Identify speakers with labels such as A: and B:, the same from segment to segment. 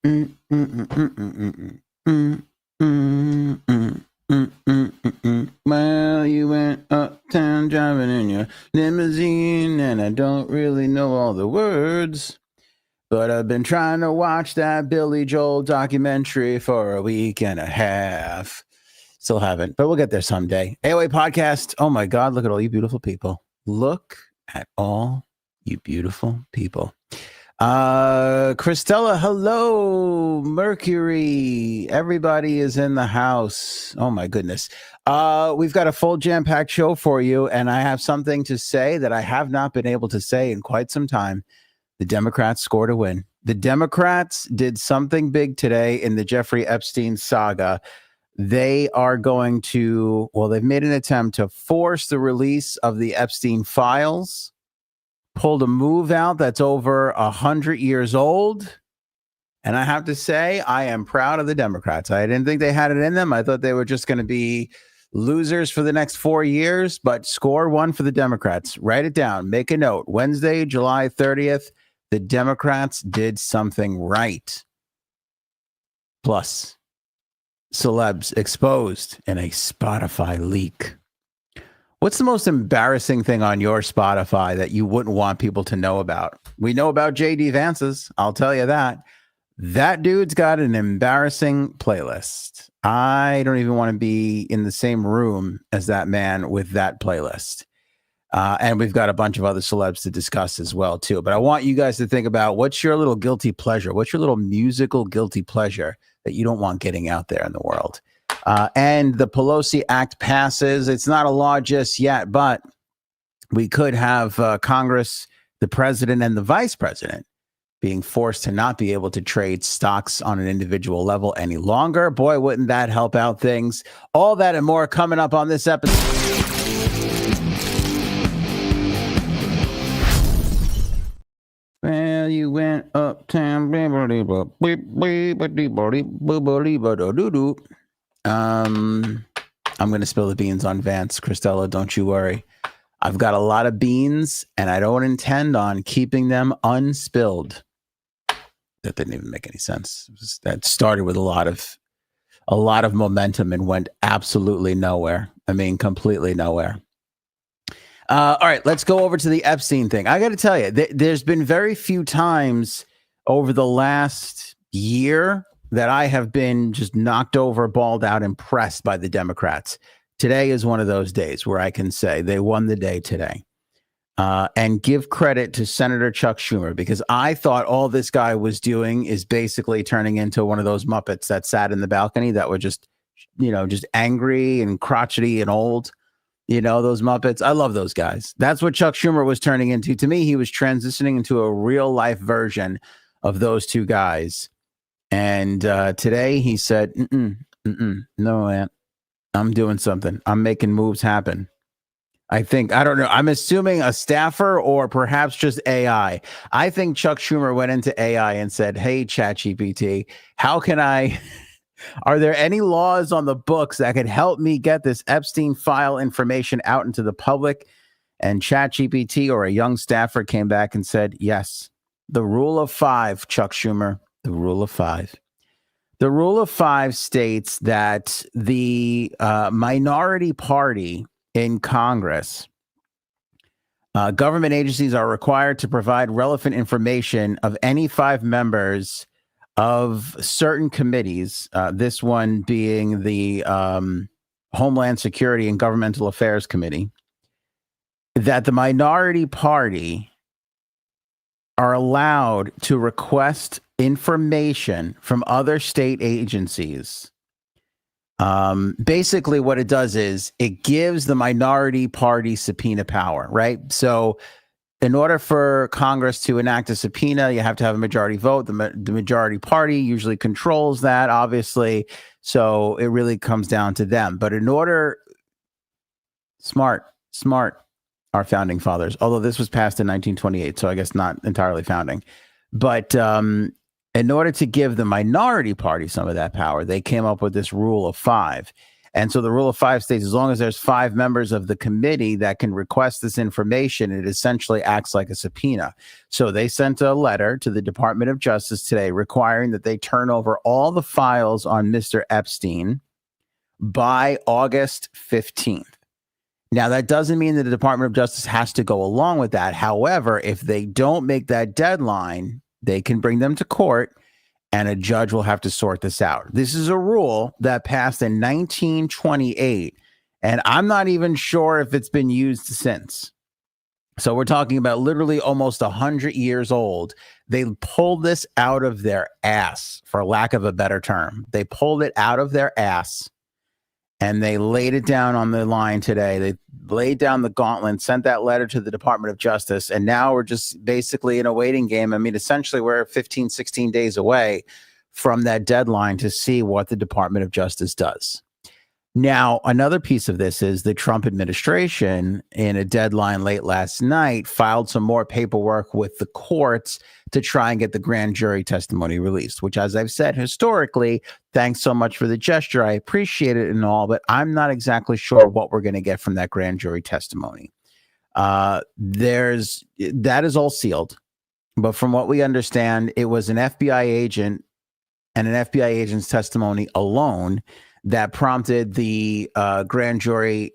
A: Mm, mm, mm, mm, mm, mm, mm, mm, mm, mm, mm. Well, you went uptown driving in your limousine, and I don't really know all the words, but I've been trying to watch that Billy Joel documentary for a week and a half. Still haven't, but we'll get there someday. AOA podcast. Oh my God, look at all you beautiful people. Look at all you beautiful people. Christella, hello. Mercury, everybody is in the house. Oh my goodness. We've got a full jam-packed show for you, and I have something to say that I have not been able to say in quite some time. The Democrats scored a win. The Democrats did something big today in the Jeffrey Epstein saga. They are going to, well, they've made an attempt to force the release of the Epstein files, pulled a move out that's over 100 years old. And I have to say, I am proud of the Democrats. I didn't think they had it in them. I thought they were just going to be losers for the next 4 years, but score one for the Democrats. Write it down. Make a note. Wednesday, July 30th, the Democrats did something right. Plus, celebs exposed in a Spotify leak. What's the most embarrassing thing on your Spotify that you wouldn't want people to know about? We know about JD Vance's. I'll tell you that. That dude's got an embarrassing playlist. I don't even want to be in the same room as that man with that playlist. And we've got a bunch of other celebs to discuss as well, too. But I want you guys to think about what's your little guilty pleasure? What's your little musical guilty pleasure that you don't want getting out there in the world? And the Pelosi Act passes. It's not a law just yet, but we could have Congress, the president, and the vice president being forced to not be able to trade stocks on an individual level any longer. Boy, wouldn't that help out things? All that and more coming up on this episode. Well, you went uptown. I'm going to spill the beans on Vance. Christella, don't you worry. I've got a lot of beans, and I don't intend on keeping them unspilled. That didn't even make any sense. That started with a lot of momentum and went absolutely nowhere. I mean, completely nowhere. All right, let's go over to the Epstein thing. I got to tell you, there's been very few times over the last year that I have been just knocked over, balled out, impressed by the Democrats. Today is one of those days where I can say they won the day today. And give credit to Senator Chuck Schumer, because I thought all this guy was doing is basically turning into one of those Muppets that sat in the balcony that were just angry and crotchety and old. You know, those Muppets. I love those guys. That's what Chuck Schumer was turning into. To me, he was transitioning into a real life version of those two guys. And today he said, no, man, I'm doing something. I'm making moves happen. I don't know. I'm assuming a staffer or perhaps just AI. I think Chuck Schumer went into AI and said, hey, ChatGPT, how can I... Are there any laws on the books that could help me get this Epstein file information out into the public? And ChatGPT or a young staffer came back and said, yes, the rule of five, Chuck Schumer, the rule of five. The rule of five states that the minority party in Congress, government agencies are required to provide relevant information of any five members of certain committees, this one being the Homeland Security and Governmental Affairs Committee, that the minority party are allowed to request information from other state agencies. Basically, what it does is it gives the minority party subpoena power, right? So in order for Congress to enact a subpoena, you have to have a majority vote. The majority party usually controls that, obviously. So it really comes down to them. But in order, smart, our founding fathers, although this was passed in 1928, so I guess not entirely founding. But in order to give the minority party some of that power, they came up with this rule of five. And so the rule of five states, as long as there's 5 members of the committee that can request this information, it essentially acts like a subpoena. So they sent a letter to the Department of Justice today requiring that they turn over all the files on Mr. Epstein by August 15th. Now, that doesn't mean that the Department of Justice has to go along with that. However, if they don't make that deadline, they can bring them to court and a judge will have to sort this out. This is a rule that passed in 1928, and I'm not even sure if it's been used since. So we're talking about literally almost 100 years old. They pulled this out of their ass, for lack of a better term. They pulled it out of their ass, and they laid it down on the line today. They laid down the gauntlet, sent that letter to the Department of Justice, and now we're just basically in a waiting game. I mean, essentially, we're 15, 16 days away from that deadline to see what the Department of Justice does. Now, another piece of this is the Trump administration, in a deadline late last night, filed some more paperwork with the courts to try and get the grand jury testimony released, which, as I've said, historically, thanks so much for the gesture. I appreciate it and all, but I'm not exactly sure what we're going to get from that grand jury testimony. That is all sealed. But from what we understand, it was an FBI agent and an FBI agent's testimony alone that prompted the grand jury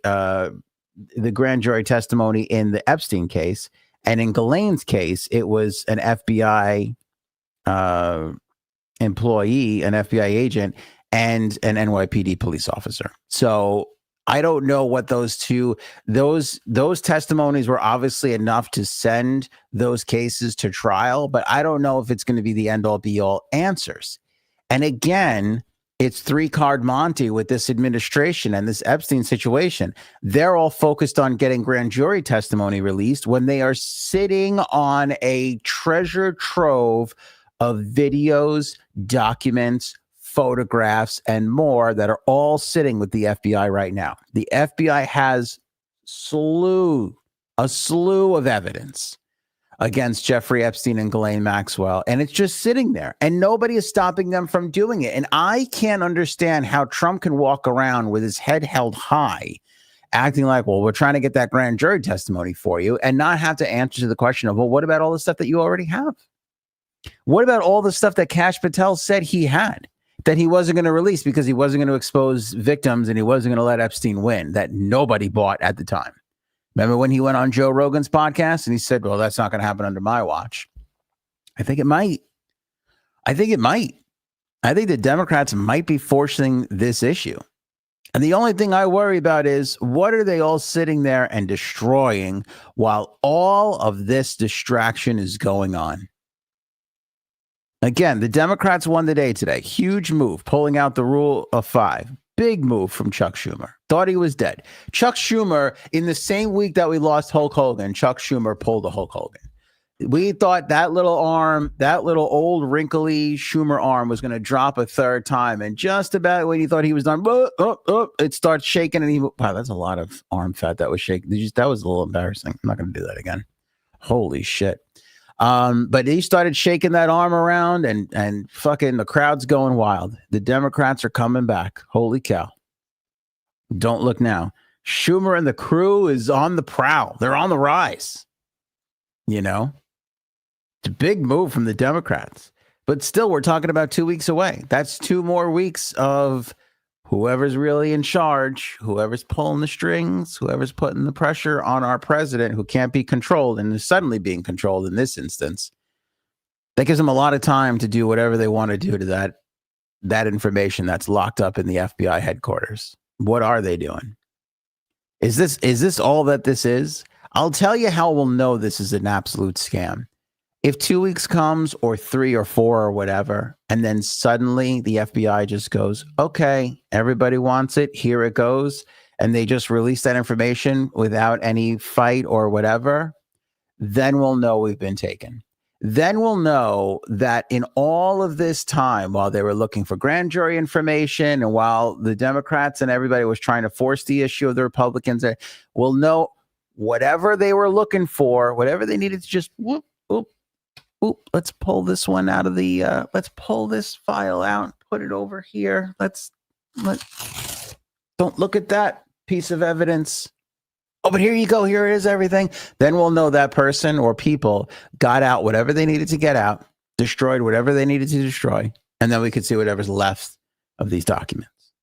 A: testimony in the Epstein case. And in Ghislaine's case, it was an FBI employee, an FBI agent, and an NYPD police officer. So I don't know what those testimonies were obviously enough to send those cases to trial, but I don't know if it's going to be the end all be all answers. And again, it's 3-card Monty with this administration and this Epstein situation. They're all focused on getting grand jury testimony released when they are sitting on a treasure trove of videos, documents, photographs, and more that are all sitting with the FBI right now. The FBI has a slew of evidence against Jeffrey Epstein and Ghislaine Maxwell, and it's just sitting there, and nobody is stopping them from doing it. And I can't understand how Trump can walk around with his head held high, acting like, well, we're trying to get that grand jury testimony for you, and not have to answer to the question of, well, what about all the stuff that you already have? What about all the stuff that Kash Patel said he had that he wasn't going to release because he wasn't going to expose victims and he wasn't going to let Epstein win, that nobody bought at the time? Remember when he went on Joe Rogan's podcast and he said, well, that's not going to happen under my watch? I think it might. I think the Democrats might be forcing this issue. And the only thing I worry about is, what are they all sitting there and destroying while all of this distraction is going on? Again, the Democrats won the day today. Huge move, pulling out the rule of 5. Big move from Chuck Schumer. Thought he was dead. Chuck Schumer, in the same week that we lost Hulk Hogan, Chuck Schumer pulled a Hulk Hogan. We thought that little arm, that little old wrinkly Schumer arm was going to drop a third time. And just about when he thought he was done, it starts shaking. And wow, that's a lot of arm fat that was shaking. That was a little embarrassing. I'm not going to do that again. Holy shit. But he started shaking that arm around and fucking the crowd's going wild. The Democrats are coming back. Holy cow. Don't look now. Schumer and the crew is on the prowl. They're on the rise. You know, it's a big move from the Democrats, but still we're talking about 2 weeks away. That's 2 more weeks of whoever's really in charge, whoever's pulling the strings, whoever's putting the pressure on our president, who can't be controlled and is suddenly being controlled in this instance. That gives them a lot of time to do whatever they want to do to that information that's locked up in the FBI headquarters. What are they doing? Is this all that this is? I'll tell you how we'll know this is an absolute scam. If 2 weeks comes, or 3 or 4 or whatever, and then suddenly the FBI just goes, okay, everybody wants it, here it goes, and they just release that information without any fight or whatever, then we'll know we've been taken. Then we'll know that in all of this time, while they were looking for grand jury information and while the Democrats and everybody was trying to force the issue of the Republicans, we'll know whatever they were looking for, whatever they needed to just whoop, let's pull this one out of the, let's pull this file out, put it over here. Let's Don't look at that piece of evidence. Oh, but here you go. Here it is, everything. Then we'll know that person or people got out whatever they needed to get out, destroyed whatever they needed to destroy, and then we could see whatever's left of these documents.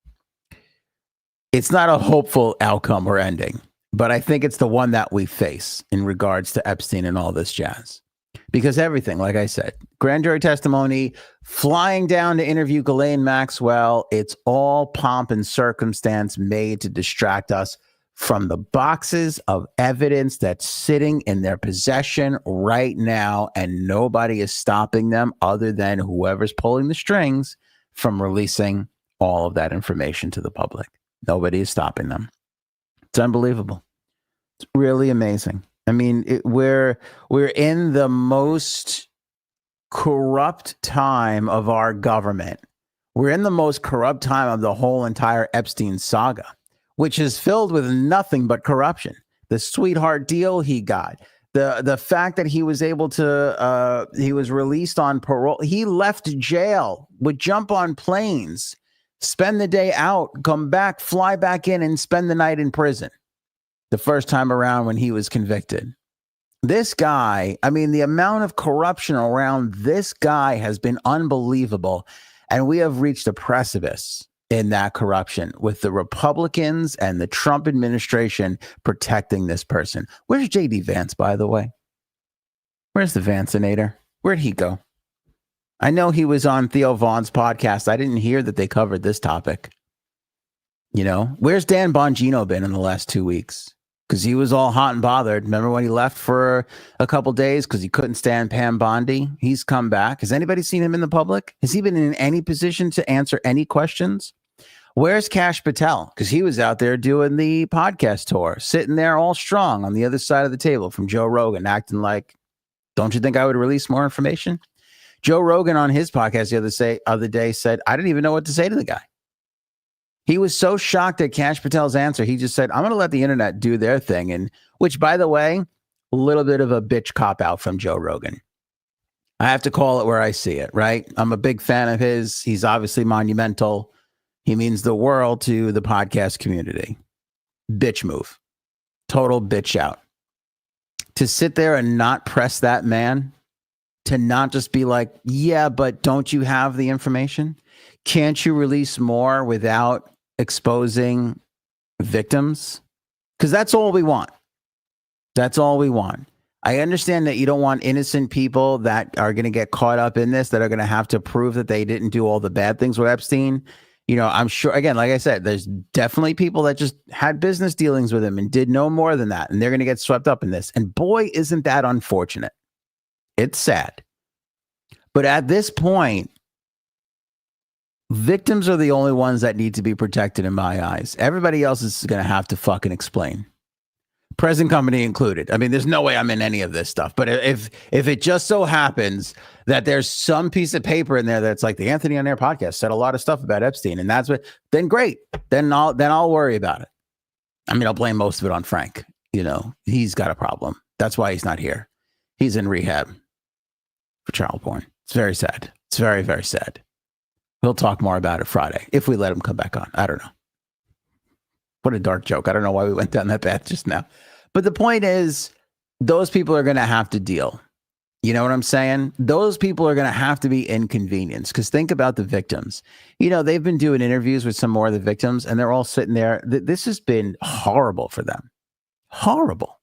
A: It's not a hopeful outcome or ending, but I think it's the one that we face in regards to Epstein and all this jazz. Because everything, like I said, grand jury testimony, flying down to interview Ghislaine Maxwell, it's all pomp and circumstance made to distract us from the boxes of evidence that's sitting in their possession right now, and nobody is stopping them other than whoever's pulling the strings from releasing all of that information to the public. Nobody is stopping them. It's unbelievable. It's really amazing. I mean, we're in the most corrupt time of our government. We're in the most corrupt time of the whole entire Epstein saga, which is filled with nothing but corruption. The sweetheart deal he got, the fact that he was able to, he was released on parole. He left jail, would jump on planes, spend the day out, come back, fly back in, and spend the night in prison. The first time around when he was convicted. This guy, I mean, the amount of corruption around this guy has been unbelievable. And we have reached a precipice in that corruption with the Republicans and the Trump administration protecting this person. Where's J.D. Vance, by the way? Where's the Vancinator? Where'd he go? I know he was on Theo Vaughn's podcast. I didn't hear that they covered this topic. You know, where's Dan Bongino been in the last 2 weeks? Because he was all hot and bothered. Remember when he left for a couple days because he couldn't stand Pam Bondi? He's come back. Has anybody seen him in the public? Has he been in any position to answer any questions? Where's Kash Patel? Because he was out there doing the podcast tour, sitting there all strong on the other side of the table from Joe Rogan, acting like, don't you think I would release more information? Joe Rogan on his podcast the other day said, I didn't even know what to say to the guy. He was so shocked at Kash Patel's answer. He just said, I'm going to let the internet do their thing. And which, by the way, a little bit of a bitch cop out from Joe Rogan. I have to call it where I see it, right? I'm a big fan of his. He's obviously monumental. He means the world to the podcast community. Bitch move. Total bitch out. To sit there and not press that man, to not just be like, yeah, but don't you have the information? Can't you release more without exposing victims? Because that's all we want. That's all we want. I understand that you don't want innocent people that are going to get caught up in this, that are going to have to prove that they didn't do all the bad things with Epstein. You know, I'm sure, again, like I said, there's definitely people that just had business dealings with him and did no more than that. And they're going to get swept up in this. And boy, isn't that unfortunate. It's sad. But at this point, victims are the only ones that need to be protected in my eyes. Everybody else is going to have to fucking explain. Present company included. I mean, there's no way I'm in any of this stuff. But if it just so happens that there's some piece of paper in there that's like the Anthony on Air podcast said a lot of stuff about Epstein, and that's what, then great. Then I'll worry about it. I mean, I'll blame most of it on Frank. You know, he's got a problem. That's why he's not here. He's in rehab for child porn. It's very sad. It's very, very sad. We'll talk more about it Friday if we let him come back on. I don't know. What a dark joke. I don't know why we went down that path just now. But the point is, those people are going to have to deal. You know what I'm saying? Those people are going to have to be inconvenienced, because think about the victims. You know, they've been doing interviews with some more of the victims, and they're all sitting there. This has been horrible for them. Horrible.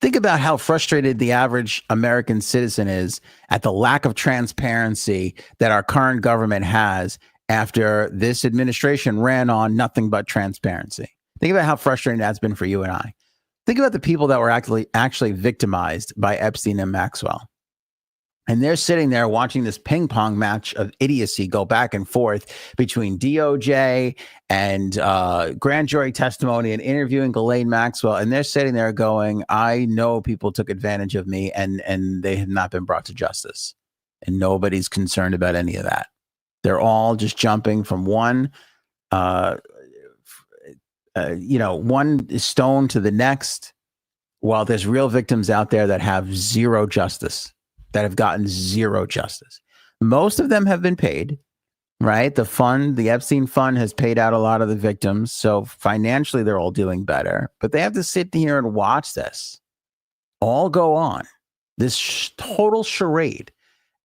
A: Think about how frustrated the average American citizen is at the lack of transparency that our current government has after this administration ran on nothing but transparency. Think about how frustrating that's been for you and I. Think about the people that were actually victimized by Epstein and Maxwell. And they're sitting there watching this ping pong match of idiocy go back and forth between DOJ and grand jury testimony and interviewing Ghislaine Maxwell. And they're sitting there going, I know people took advantage of me and they have not been brought to justice. And nobody's concerned about any of that. They're all just jumping from one stone to the next, while there's real victims out there that have zero justice. That have gotten zero justice. Most of them have been paid. right? The Epstein fund has paid out a lot of the victims. So financially, they're all doing better. But they have to sit here and watch this all go on. This total charade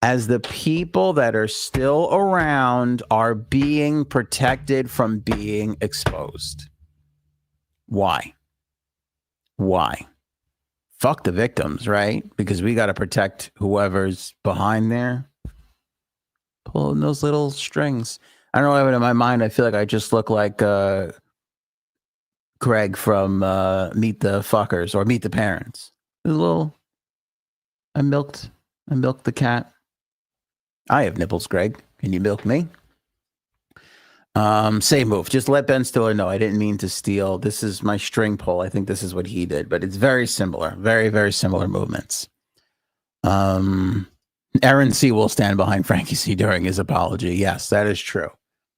A: as the people that are still around are being protected from being exposed. Why? Why? Fuck the victims, right? Because we got to protect whoever's behind there. Pulling those little strings. I don't know, in my mind, I feel like I just look like Greg from Meet the Fuckers or Meet the Parents. A little. I milked the cat. I have nipples, Greg. Can you milk me? Same move. Just let Ben Stiller know I didn't mean to steal. This is my string pull. I think this is what he did, but it's very similar. Very, very similar movements. Aaron C. will stand behind Frankie C. during his apology. Yes, that is true.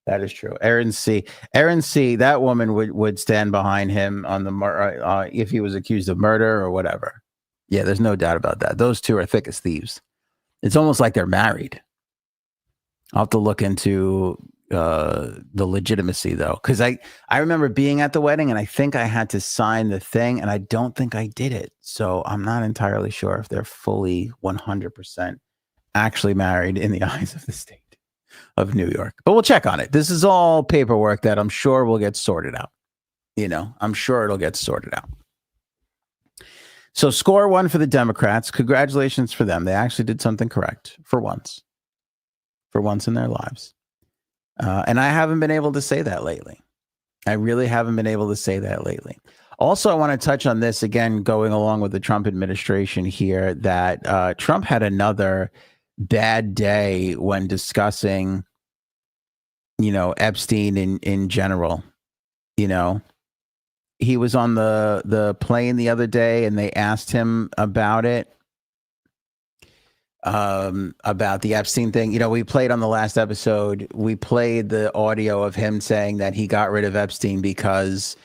A: That is true. Aaron C. That woman would stand behind him on the if he was accused of murder or whatever. Yeah, there's no doubt about that. Those two are thick as thieves. It's almost like they're married. I'll have to look into the legitimacy, though, because I remember being at the wedding and I think I had to sign the thing and I don't think I did it. So I'm not entirely sure if they're fully 100% actually married in the eyes of the state of New York. But we'll check on it. This is all paperwork that I'm sure will get sorted out. I'm sure it'll get sorted out. So score one for the Democrats. Congratulations for them. They actually did something correct for once in their lives. And I haven't been able to say that lately. I really haven't been able to say that lately. Also, I want to touch on this again, going along with the Trump administration here, that Trump had another bad day when discussing, Epstein in general. He was on the plane the other day and they asked him about it. About the Epstein thing. We played on the last episode, we played the audio of him saying that he got rid of Epstein because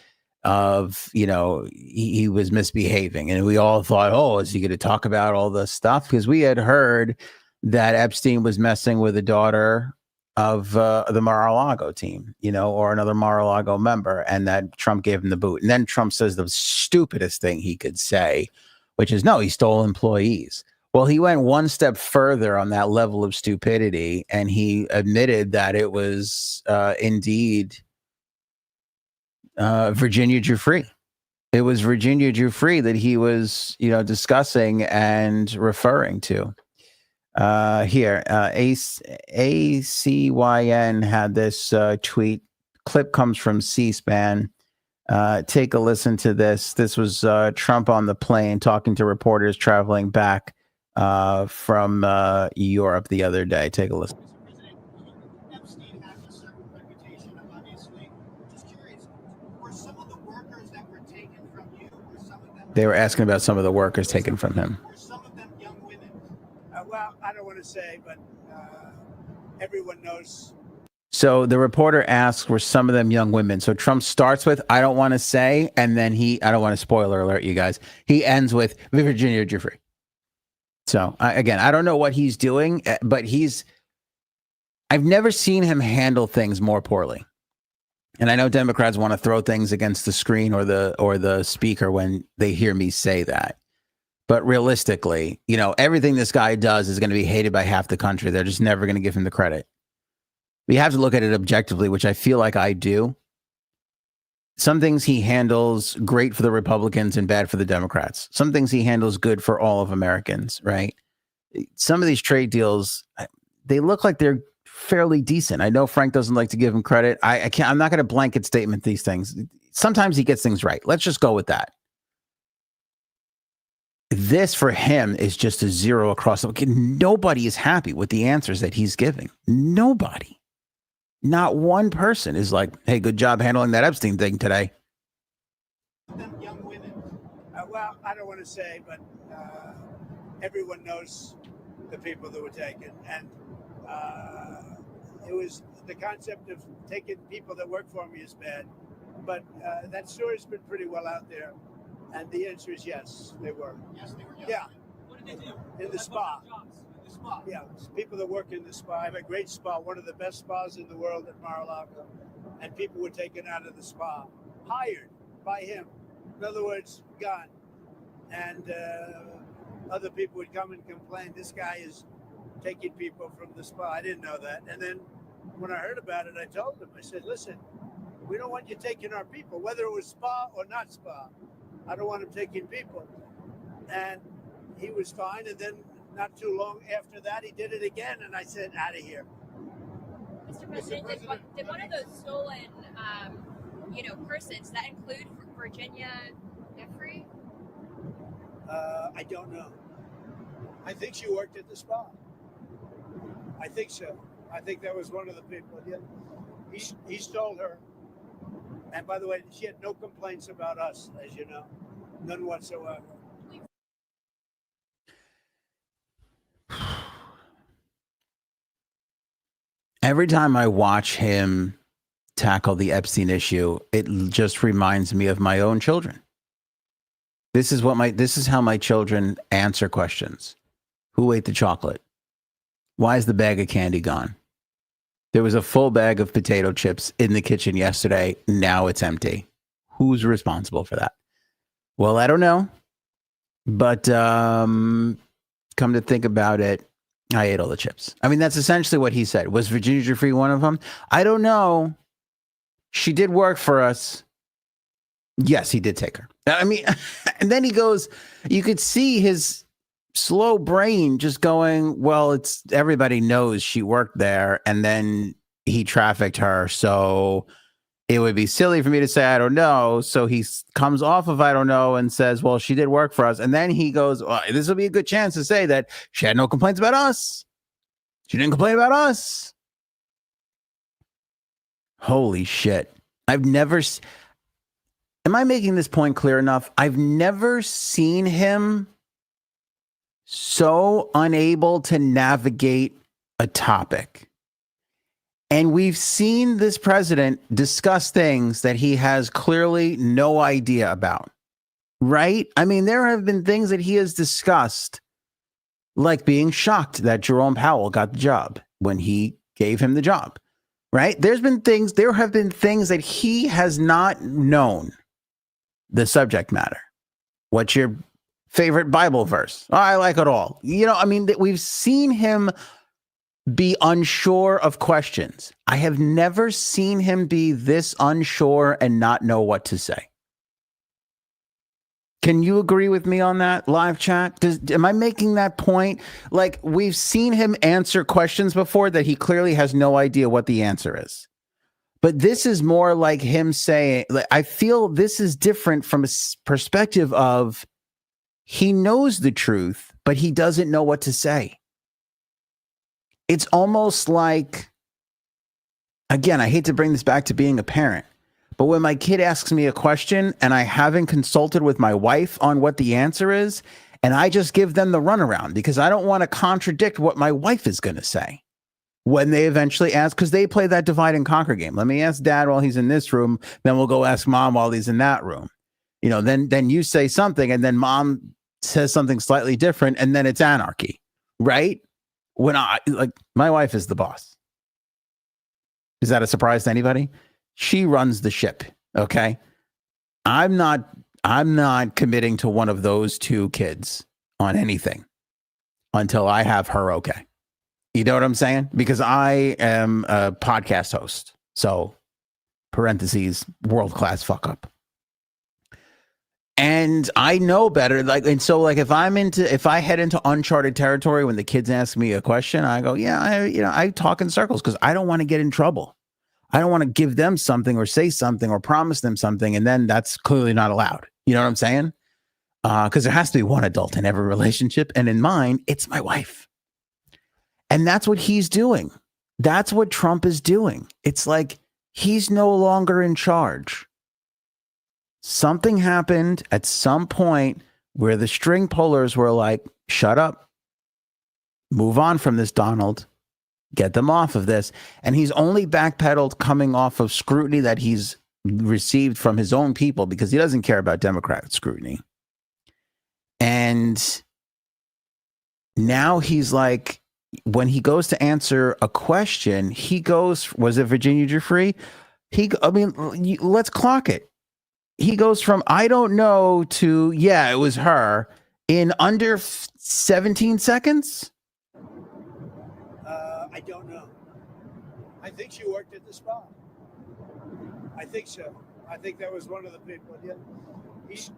A: of, he was misbehaving. And we all thought, oh, is he going to talk about all the stuff? Because we had heard that Epstein was messing with a daughter of the Mar-a-Lago team, or another Mar-a-Lago member, and that Trump gave him the boot. And then Trump says the stupidest thing he could say, which is, no, he stole employees. Well, he went one step further on that level of stupidity, and he admitted that it was indeed Virginia Giuffre. It was Virginia Giuffre that he was, discussing and referring to. Here, ACYN had this tweet. Clip comes from C-SPAN. Take a listen to this. This was Trump on the plane talking to reporters traveling back from Europe the other day. Take a listen.
B: Epstein has a certain reputation, obviously. Just curious, were some of the workers that were taken from you, were some of them...
A: They were asking about some of the workers taken from him.
B: Were some of them young women? Well, I don't want to say, but everyone knows.
A: So the reporter asks, were some of them young women? So Trump starts with, I don't want to say, and then I don't want to spoiler alert you guys, he ends with Virginia Giuffre. So again, I don't know what he's doing, but I've never seen him handle things more poorly. And I know Democrats want to throw things against the screen or the speaker when they hear me say that. But realistically, everything this guy does is going to be hated by half the country. They're just never going to give him the credit. We have to look at it objectively, which I feel like I do. Some things he handles great for the Republicans and bad for the Democrats. Some things he handles good for all of Americans, right? Some of these trade deals, they look like they're fairly decent. I know Frank doesn't like to give him credit. I'm not going to blanket statement these things. Sometimes he gets things right. Let's just go with that. This for him is just a zero across the board. Nobody is happy with the answers that he's giving. Nobody. Not one person is like, hey, good job handling that Epstein thing today.
B: Them young women. Well, I don't want to say, but everyone knows the people that were taken. And it was the concept of taking people that work for me is bad. But that story's been pretty well out there. And the answer is yes, they were.
C: Yes, they were.
B: Yeah.
C: What did they do?
B: In the spa. Yeah, people that work in the spa. I have a great spa, one of the best spas in the world at Mar-a-Lago. And people were taken out of the spa, hired by him. In other words, gone. And other people would come and complain, this guy is taking people from the spa. I didn't know that. And then when I heard about it, I told them, I said, listen, we don't want you taking our people, whether it was spa or not spa. I don't want him taking people. And he was fine. And then not too long after that, he did it again. And I said, out of here.
C: Mr. President, did one of those stolen, persons, that include Virginia Jeffrey?
B: I don't know. I think she worked at the spa. I think so. I think that was one of the people. Yeah. He stole her. And by the way, she had no complaints about us, as you know. None whatsoever.
A: Every time I watch him tackle the Epstein issue, it just reminds me of my own children. This is how my children answer questions. Who ate the chocolate? Why is the bag of candy gone? There was a full bag of potato chips in the kitchen yesterday. Now it's empty. Who's responsible for that? Well, I don't know. But come to think about it, I ate all the chips. I mean, that's essentially what he said. Was Virginia Jeffrey one of them? I don't know. She did work for us. Yes, he did take her. I mean, and then he goes, you could see his slow brain just going, well, it's everybody knows she worked there. And then he trafficked her. So it would be silly for me to say, I don't know. So he comes off of, I don't know, and says, well, she did work for us. And then he goes, well, this will be a good chance to say that she had no complaints about us. She didn't complain about us. Holy shit. Am I making this point clear enough? I've never seen him so unable to navigate a topic. And we've seen this president discuss things that he has clearly no idea about, right? I mean, there have been things that he has discussed, like being shocked that Jerome Powell got the job when he gave him the job, right? There have been things that he has not known the subject matter. What's your favorite Bible verse? Oh, I like it all. We've seen him be unsure of questions. I have never seen him be this unsure and not know what to say. Can you agree with me on that, live chat? Am I making that point? Like, we've seen him answer questions before that he clearly has no idea what the answer is. But this is more like him saying, I feel this is different from a perspective of he knows the truth, but he doesn't know what to say. It's almost like, again, I hate to bring this back to being a parent, but when my kid asks me a question and I haven't consulted with my wife on what the answer is, and I just give them the runaround because I don't want to contradict what my wife is going to say. When they eventually ask, because they play that divide and conquer game. Let me ask dad while he's in this room, then we'll go ask mom while he's in that room. Then you say something and then mom says something slightly different and then it's anarchy, right? When my wife is the boss. Is that a surprise to anybody? She runs the ship, okay? I'm not committing to one of those two kids on anything until I have her okay. You know what I'm saying? Because I am a podcast host. So, parentheses, world-class fuck up. And I know better. If I head into uncharted territory when the kids ask me a question, I go, I talk in circles because I don't want to get in trouble. I don't want to give them something or say something or promise them something. And then that's clearly not allowed. You know what I'm saying? Because there has to be one adult in every relationship. And in mine, it's my wife. And that's what he's doing. That's what Trump is doing. It's like he's no longer in charge. Something happened at some point where the string pullers were like, shut up. Move on from this, Donald. Get them off of this. And he's only backpedaled coming off of scrutiny that he's received from his own people because he doesn't care about Democrat scrutiny. And Now he's like, when he goes to answer a question, he goes, was it Virginia Giuffre? Let's clock it. He goes from, I don't know, to, yeah, it was her in under 17 seconds.
B: I don't know. I think she worked at the spa. I think so. I think that was one of the people. Yeah.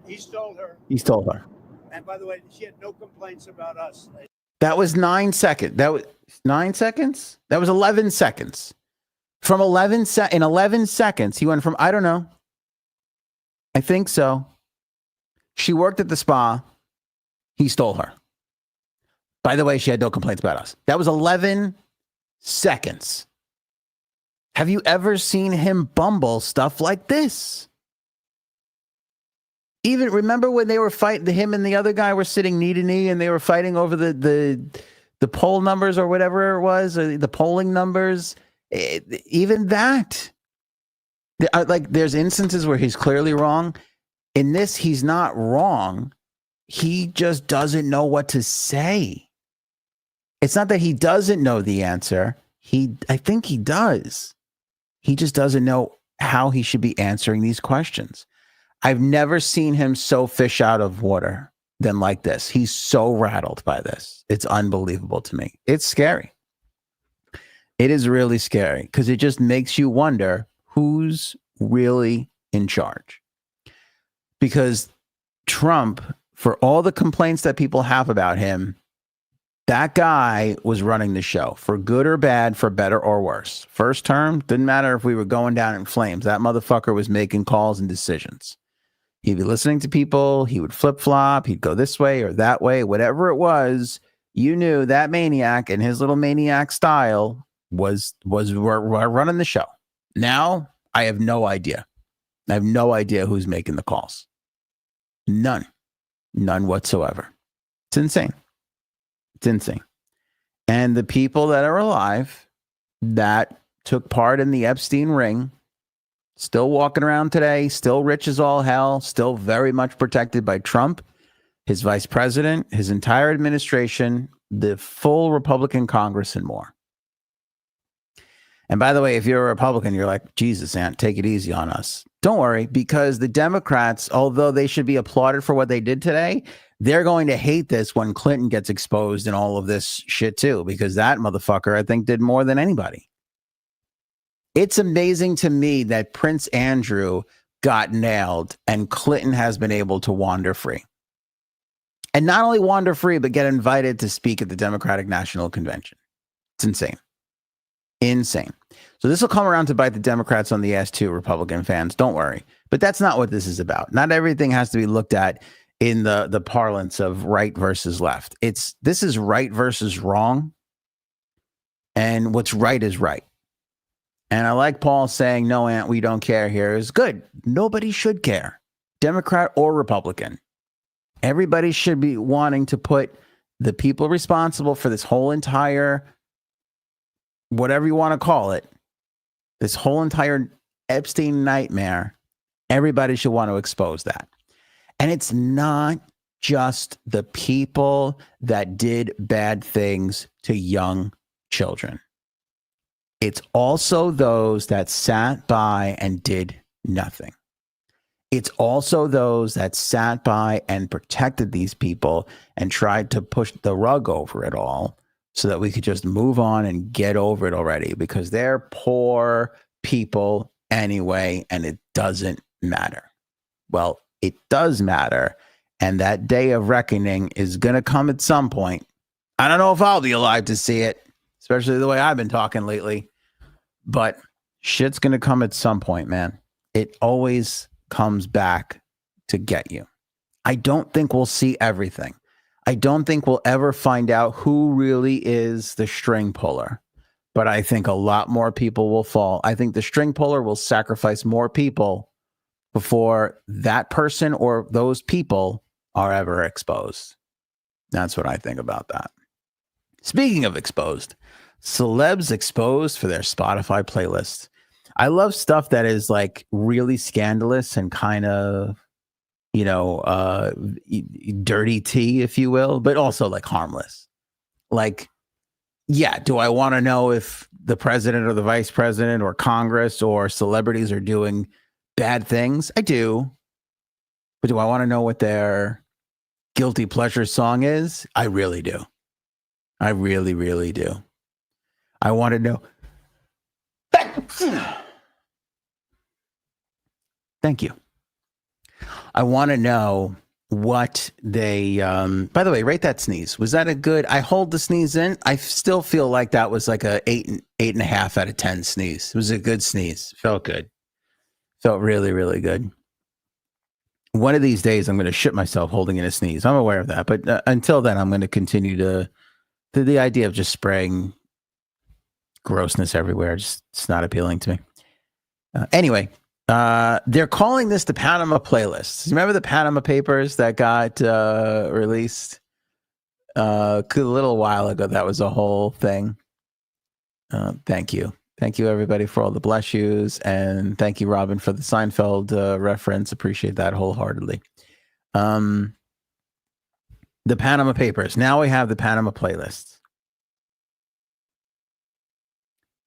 B: He stole her.
A: He stole her.
B: And by the way, she had no complaints about us.
A: That was 9 seconds. That was 9 seconds. That was 11 seconds. From 11 seconds, he went from, I don't know. I think so. She worked at the spa. He stole her. By the way, she had no complaints about us. That was 11 seconds. Have you ever seen him bumble stuff like this? Even remember when they were fighting, him and the other guy were sitting knee to knee and they were fighting over the poll numbers or whatever it was, or the polling numbers. Even that. Like, there's instances where he's clearly wrong. In this, he's not wrong. He just doesn't know what to say. It's not that he doesn't know the answer. I think he does. He just doesn't know how he should be answering these questions. I've never seen him so fish out of water than like this. He's so rattled by this. It's unbelievable to me. It's scary. It is really scary because it just makes you wonder who's really in charge. Because Trump, for all the complaints that people have about him, that guy was running the show for good or bad, for better or worse. First term, didn't matter if we were going down in flames. That motherfucker was making calls and decisions. He'd be listening to people. He would flip flop. He'd go this way or that way, whatever it was. You knew that maniac and his little maniac style was running the show. Now I have no idea. I have no idea who's making the calls. None whatsoever. It's insane. It's insane. And the people that are alive that took part in the Epstein ring, still walking around today, still rich as all hell, still very much protected by Trump, his vice president, his entire administration, the full Republican Congress, and more. And by the way, if you're a Republican, you're like, Jesus, Aunt, take it easy on us. Don't worry, because the Democrats, although they should be applauded for what they did today, they're going to hate this when Clinton gets exposed and all of this shit too, because that motherfucker, I think, did more than anybody. It's amazing to me that Prince Andrew got nailed and Clinton has been able to wander free. And not only wander free, but get invited to speak at the Democratic National Convention. It's insane. Insane. So this will come around to bite the Democrats on the ass too, Republican fans. Don't worry. But that's not what this is about. Not everything has to be looked at in the parlance of right versus left. This is right versus wrong. And what's right is right. And I like Paul saying, no, Aunt, we don't care here is good. Nobody should care, Democrat or Republican. Everybody should be wanting to put the people responsible for this whole entire, whatever you want to call it, this whole entire Epstein nightmare. Everybody should want to expose that. And it's not just the people that did bad things to young children. It's also those that sat by and did nothing. It's also those that sat by and protected these people and tried to push the rug over it all so that we could just move on and get over it already, because they're poor people anyway, and it doesn't matter. Well, it does matter, and that day of reckoning is going to come at some point. I don't know if I'll be alive to see it, especially the way I've been talking lately, but shit's going to come at some point, man. It always comes back to get you. I don't think we'll see everything. I don't think we'll ever find out who really is the string puller, but I think a lot more people will fall. I think the string puller will sacrifice more people before that person or those people are ever exposed. That's what I think about that. Speaking of exposed, celebs exposed for their Spotify playlist. I love stuff that is like really scandalous and kind of, dirty tea, if you will, but also like harmless. Like, yeah, do I want to know if the president or the vice president or Congress or celebrities are doing bad things? I do. But do I want to know what their guilty pleasure song is? I really do. I really, really do. I want to know. Thank you. I want to know what they, by the way, rate that sneeze. Was that a good, I hold the sneeze in. I still feel like that was like a 8.5 out of 10 sneeze. It was a good sneeze. Felt good. Felt really, really good. One of these days, I'm going to shit myself holding in a sneeze. I'm aware of that. But until then, I'm going to continue to the idea of just spraying grossness everywhere. Just, it's not appealing to me. Anyway, they're calling this the Panama Playlist. Remember the Panama Papers that got released a little while ago? That was a whole thing. Thank you. Thank you, everybody, for all the bless yous. And thank you, Robin, for the Seinfeld reference. Appreciate that wholeheartedly. The Panama Papers. Now we have the Panama Playlist.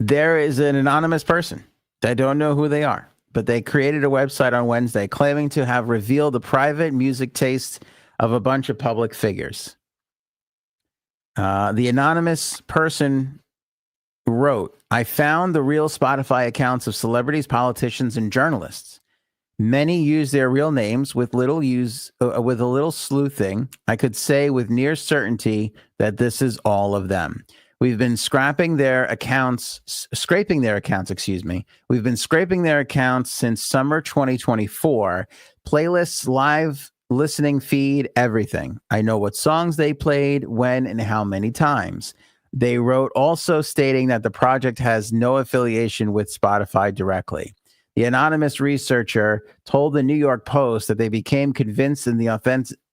A: There is an anonymous person. I don't know who they are, but they created a website on Wednesday claiming to have revealed the private music taste of a bunch of public figures. The anonymous person wrote, I found the real Spotify accounts of celebrities, politicians, and journalists. Many use their real names with a little sleuthing. I could say with near certainty that this is all of them. We've been scraping their accounts, We've been scraping their accounts since summer 2024. Playlists, live listening feed, everything. I know what songs they played, when, and how many times. They wrote also stating that the project has no affiliation with Spotify directly. The anonymous researcher told the New York Post that they became convinced in the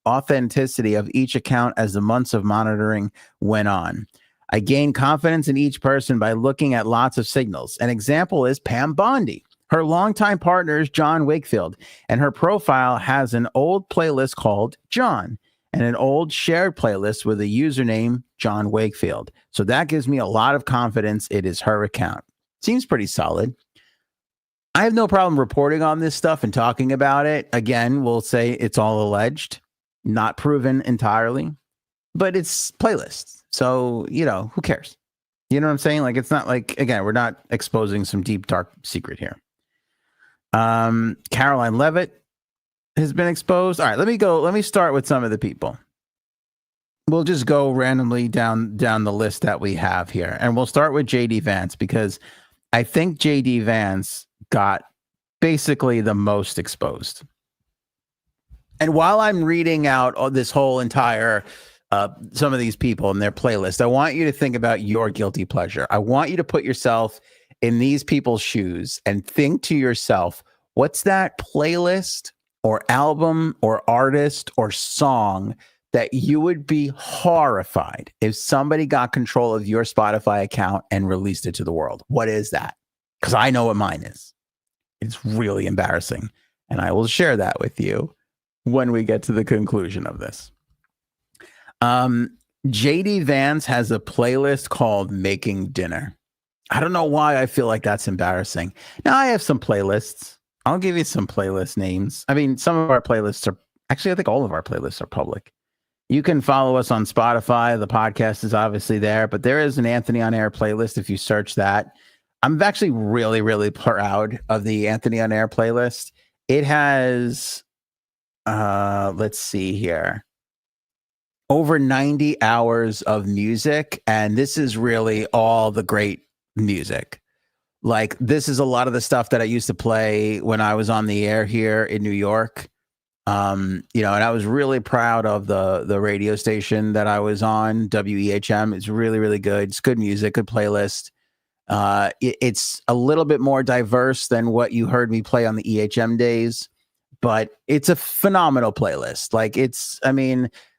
A: authenticity of each account as the months of monitoring went on. I gained confidence in each person by looking at lots of signals. An example is Pam Bondi. Her longtime partner is John Wakefield, and her profile has an old playlist called John and an old shared playlist with a username John Wakefield. So that gives me a lot of confidence it is her account. Seems pretty solid. I have no problem reporting on this stuff and talking about it. Again, we'll say it's all alleged, not proven entirely, but it's playlists. So, who cares? You know what I'm saying? Like, it's not like, again, we're not exposing some deep, dark secret here. Caroline Levitt has been exposed. All right, let me start with some of the people. We'll just go randomly down the list that we have here. And we'll start with JD Vance, because I think JD Vance got basically the most exposed. And while I'm reading out this whole entire some of these people and their playlist, I want you to think about your guilty pleasure. I want you to put yourself in these people's shoes and think to yourself, what's that playlist or album or artist or song that you would be horrified if somebody got control of your Spotify account and released it to the world? What is that? Because I know what mine is. It's really embarrassing. And I will share that with you when we get to the conclusion of this. JD Vance has a playlist called Making Dinner. I don't know why I feel like that's embarrassing. Now, I have some playlists. I'll give you some playlist names. I mean, some of our playlists are actually, I think all of our playlists are public. You can follow us on Spotify. The podcast is obviously there, but there is an Anthony on Air playlist if you search that. I'm actually really, really proud of the Anthony on Air playlist. It has, let's see here, over 90 hours of music. And this is really all the great music. Like, this is a lot of the stuff that I used to play when I was on the air here in New York. And I was really proud of the radio station that I was on, WEHM. It's really, really good. It's good music, good playlist. It's a little bit more diverse than what you heard me play on the EHM days, but it's a phenomenal playlist. Like,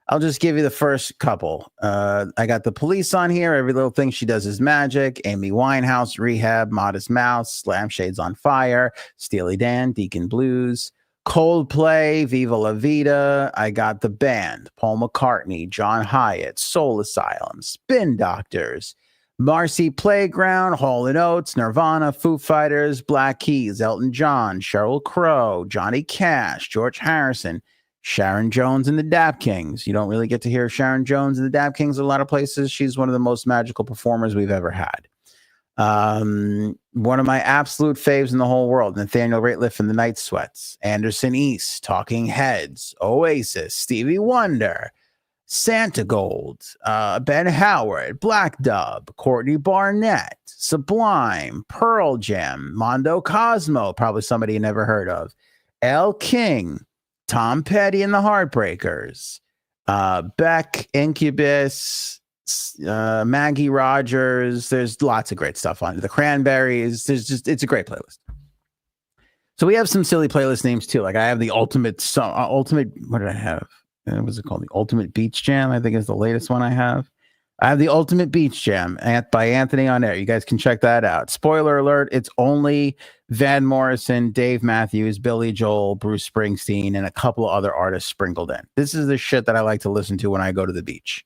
A: I'll just give you the first couple. I got The Police on here. Every Little Thing She Does Is Magic. Amy Winehouse, Rehab, Modest Mouse, Lampshades on Fire, Steely Dan, Deacon Blues, Coldplay, Viva La Vida. I got the band, Paul McCartney, John Hyatt, Soul Asylum, Spin Doctors, Marcy Playground, Hall & Oates, Nirvana, Foo Fighters, Black Keys, Elton John, Sheryl Crow, Johnny Cash, George Harrison, Sharon Jones and the Dap Kings. You don't really get to hear Sharon Jones and the Dap Kings in a lot of places. She's one of the most magical performers we've ever had. One of my absolute faves in the whole world, Nathaniel Rateliff and the Night Sweats, Anderson East, Talking Heads, Oasis, Stevie Wonder, Santa Gold, Ben Howard, Black Dub, Courtney Barnett, Sublime, Pearl Jam, Mondo Cosmo, probably somebody you never heard of, Elle King, Tom Petty and the Heartbreakers, Beck, Incubus, Maggie Rogers. There's lots of great stuff on it. The Cranberries. It's a great playlist. So we have some silly playlist names too. Like I have the ultimate. What did I have? What was it called? The Ultimate Beach Jam, I think is the latest one I have. I have the Ultimate Beach Jam by Anthony On Air. You guys can check that out. Spoiler alert, it's only Van Morrison, Dave Matthews, Billy Joel, Bruce Springsteen, and a couple of other artists sprinkled in. This is the shit that I like to listen to when I go to the beach.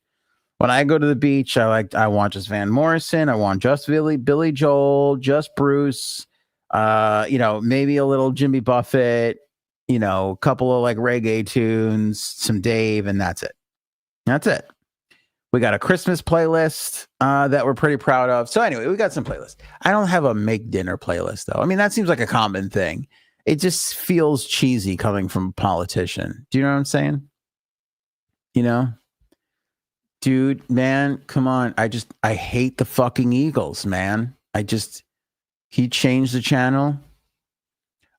A: When I go to the beach, I want just Van Morrison. I want just Billy Joel, just Bruce, maybe a little Jimmy Buffett, a couple of like reggae tunes, some Dave, and that's it. That's it. We got a Christmas playlist that we're pretty proud of. So anyway, we got some playlists. I don't have a make dinner playlist though. I mean, that seems like a common thing. It just feels cheesy coming from a politician. Do you know what I'm saying? Dude, man, come on. I hate the fucking Eagles, man. He changed the channel.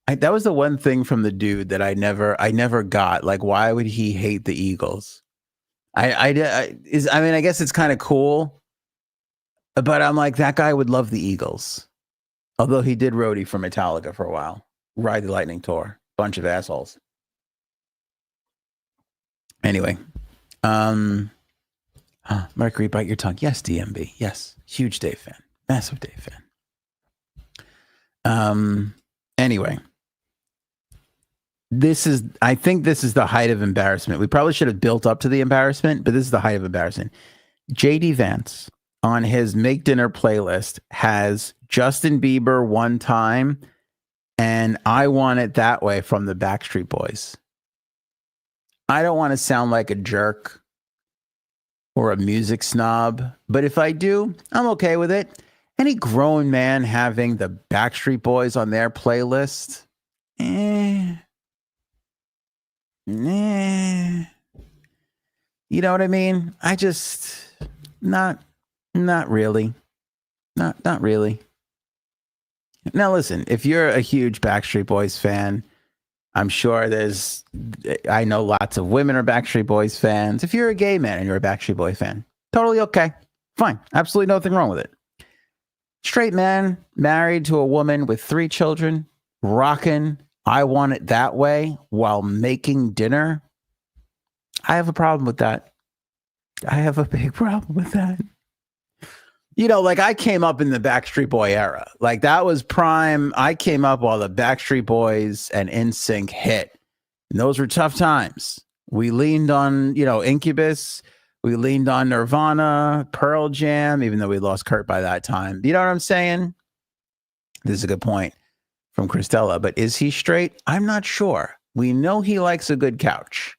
A: That was the one thing from the dude that I never got. Like, why would he hate the Eagles? I guess it's kind of cool, but I'm like, that guy would love the Eagles. Although he did roadie for Metallica for a while. Ride the Lightning Tour. Bunch of assholes. Anyway. Mercury, bite your tongue. Yes, DMB. Yes. Huge Dave fan. Massive Dave fan. Anyway. I think this is the height of embarrassment. We probably should have built up to the embarrassment, but this is the height of embarrassment. JD Vance on his Make Dinner playlist has Justin Bieber One Time and I Want It That Way from the Backstreet Boys. I don't want to sound like a jerk or a music snob, but if I do, I'm okay with it. Any grown man having the Backstreet Boys on their playlist, you know what I mean? I just not really. Not really. Now listen, if you're a huge Backstreet Boys fan, I'm sure I know lots of women are Backstreet Boys fans. If you're a gay man and you're a Backstreet Boy fan, totally okay. Fine. Absolutely nothing wrong with it. Straight man married to a woman with 3 children, rocking I Want It That Way while making dinner. I have a problem with that. I have a big problem with that. Like I came up in the Backstreet Boy era. Like that was prime. I came up while the Backstreet Boys and NSYNC hit. And those were tough times. We leaned on, Incubus. We leaned on Nirvana, Pearl Jam, even though we lost Kurt by that time. You know what I'm saying? This is a good point from Christella. But is he straight? I'm not sure. We know he likes a good couch.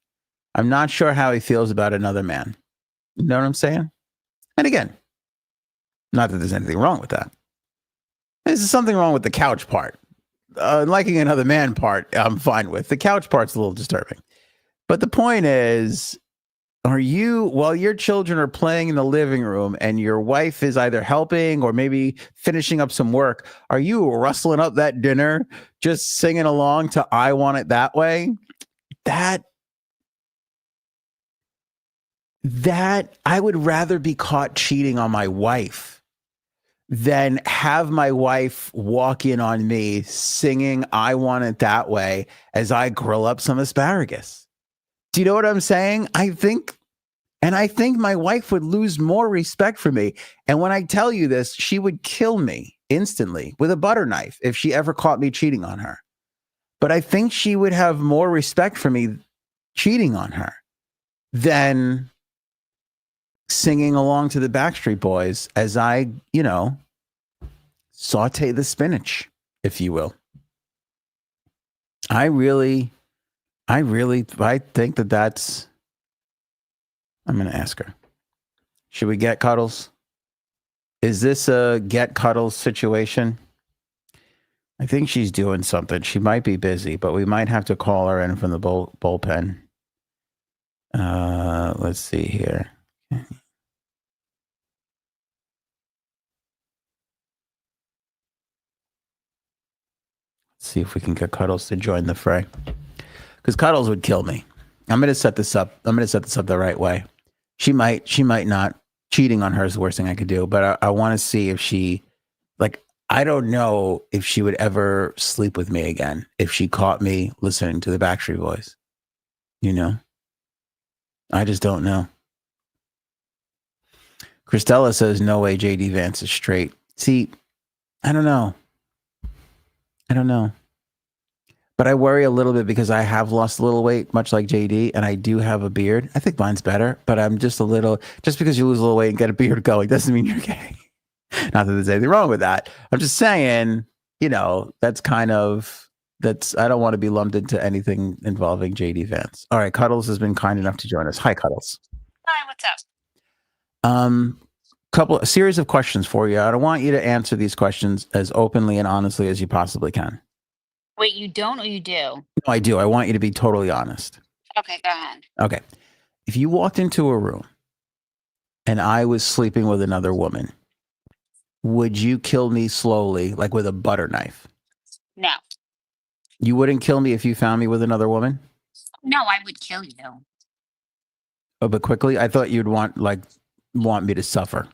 A: I'm not sure how he feels about another man. You know what I'm saying? And again, not that there's anything wrong with that. There's something wrong with the couch part. Liking another man part, I'm fine with. The couch part's a little disturbing. But the point is, while your children are playing in the living room and your wife is either helping or maybe finishing up some work, are you rustling up that dinner, just singing along to I Want It That Way? That I would rather be caught cheating on my wife than have my wife walk in on me singing I Want It That Way as I grill up some asparagus. Do you know what I'm saying? I think my wife would lose more respect for me. And when I tell you this, she would kill me instantly with a butter knife if she ever caught me cheating on her. But I think she would have more respect for me cheating on her than singing along to the Backstreet Boys as I, saute the spinach, if you will. I think that's, I'm going to ask her. Should we get cuddles? Is this a get cuddles situation? I think she's doing something. She might be busy, but we might have to call her in from the bullpen. Let's see here. Let's see if we can get Cuddles to join the fray. Because Cuddles would kill me. I'm going to set this up. The right way. She might not. Cheating on her is the worst thing I could do. But I want to see if she, I don't know if she would ever sleep with me again if she caught me listening to the Backstreet Boys. I just don't know. Christella says, no way JD Vance is straight. See, I don't know. But I worry a little bit because I have lost a little weight, much like JD, and I do have a beard. I think mine's better, but I'm just because you lose a little weight and get a beard going doesn't mean you're gay. Not that there's anything wrong with that. I'm just saying, that's I don't want to be lumped into anything involving JD Vance. All right, Cuddles has been kind enough to join us. Hi, Cuddles.
C: Hi, what's up?
A: A series of questions for you. I don't want you to answer these questions as openly and honestly as you possibly can.
C: Wait, you don't or you do?
A: No, I do. I want you to be totally honest.
C: Okay, go ahead.
A: Okay. If you walked into a room and I was sleeping with another woman, would you kill me slowly, like with a butter knife?
C: No.
A: You wouldn't kill me if you found me with another woman?
C: No, I would kill you.
A: Oh, but quickly? I thought you'd want me to suffer.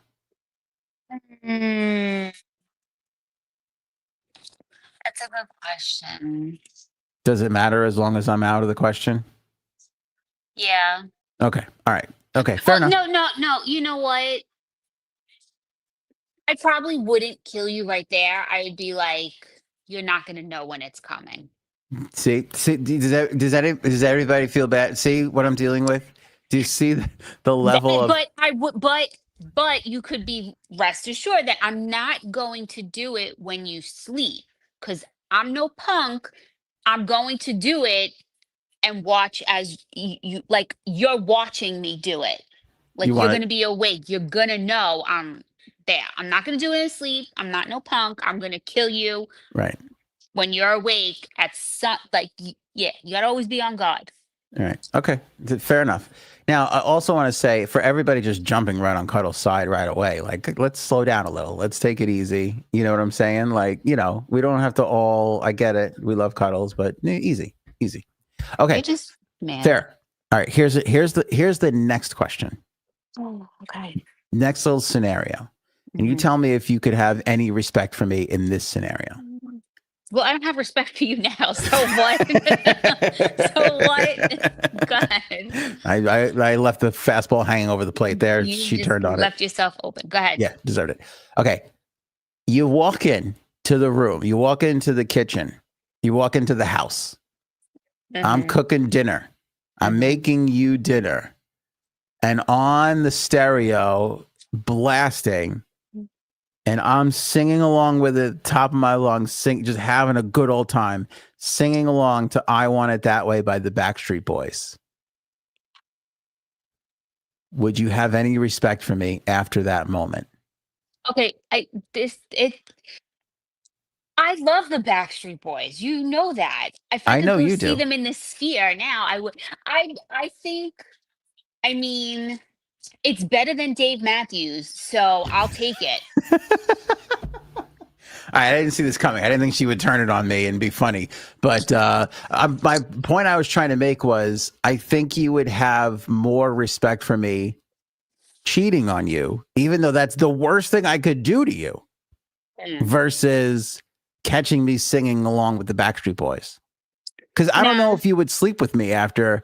C: That's a good question.
A: Does it matter as long as I'm out of the question?
C: Yeah.
A: Okay. All right. Okay. Fair enough.
C: No. You know what? I probably wouldn't kill you right there. I would be like, you're not going to know when it's coming.
A: See, does everybody feel bad? See what I'm dealing with? Do you see the level of?
C: But I would. But you could be rest assured that I'm not going to do it when you sleep, because I'm no punk. I'm going to do it and watch as you're watching me do it. Like you're going to be awake. You're going to know I'm there. I'm not going to do it in sleep. I'm not no punk. I'm going to kill you.
A: Right.
C: When you're awake at you got to always be on guard.
A: All right. Okay. Fair enough. Now, I also want to say for everybody just jumping right on Cuddle's side right away, let's slow down a little. Let's take it easy. You know what I'm saying? We don't have to all, I get it. We love Cuddles, but easy. Okay.
C: Just mad.
A: Fair. All right. Here's the next question.
C: Oh, okay.
A: Next little scenario. And you tell me if you could have any respect for me in this scenario.
C: Well, I don't have respect for you now. So what? Go ahead.
A: I left the fastball hanging over the plate there. She turned on it.
C: Left yourself open. Go ahead.
A: Yeah, deserved it. Okay. You walk in to the room. You walk into the kitchen. You walk into the house. I'm cooking dinner. I'm making you dinner. And on the stereo, blasting, and I'm singing along with it, top of my lungs, just having a good old time, singing along to I Want It That Way by the Backstreet Boys. Would you have any respect for me after that moment?
C: Okay, I love the Backstreet Boys. You know that. If I
A: know
C: could
A: you
C: see
A: do.
C: them in this sphere now, I would. I think. I mean, it's better than Dave Matthews, so I'll take it.
A: I didn't see this coming. I didn't think she would turn it on me and be funny. But my point I was trying to make was I think you would have more respect for me cheating on you, even though that's the worst thing I could do to you, versus catching me singing along with the Backstreet Boys. Because I don't know if you would sleep with me after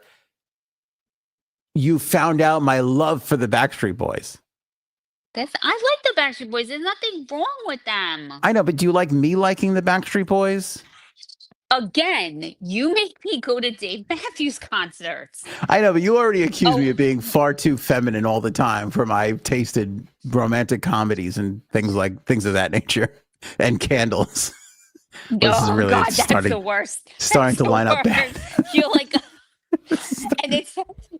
A: you found out my love for the Backstreet Boys.
C: I like the Backstreet Boys. There's nothing wrong with them.
A: I know, but do you like me liking the Backstreet Boys?
C: Again, you make me go to Dave Matthews concerts.
A: I know, but you already accused me
C: Oh.
A: of being far too feminine all the time for my tasted romantic comedies and things of that nature, and candles. This is
C: Oh
A: really
C: God, that's
A: starting
C: the worst.
A: starting
C: That's
A: to
C: the
A: line up bad.
C: worst. You're like, and it's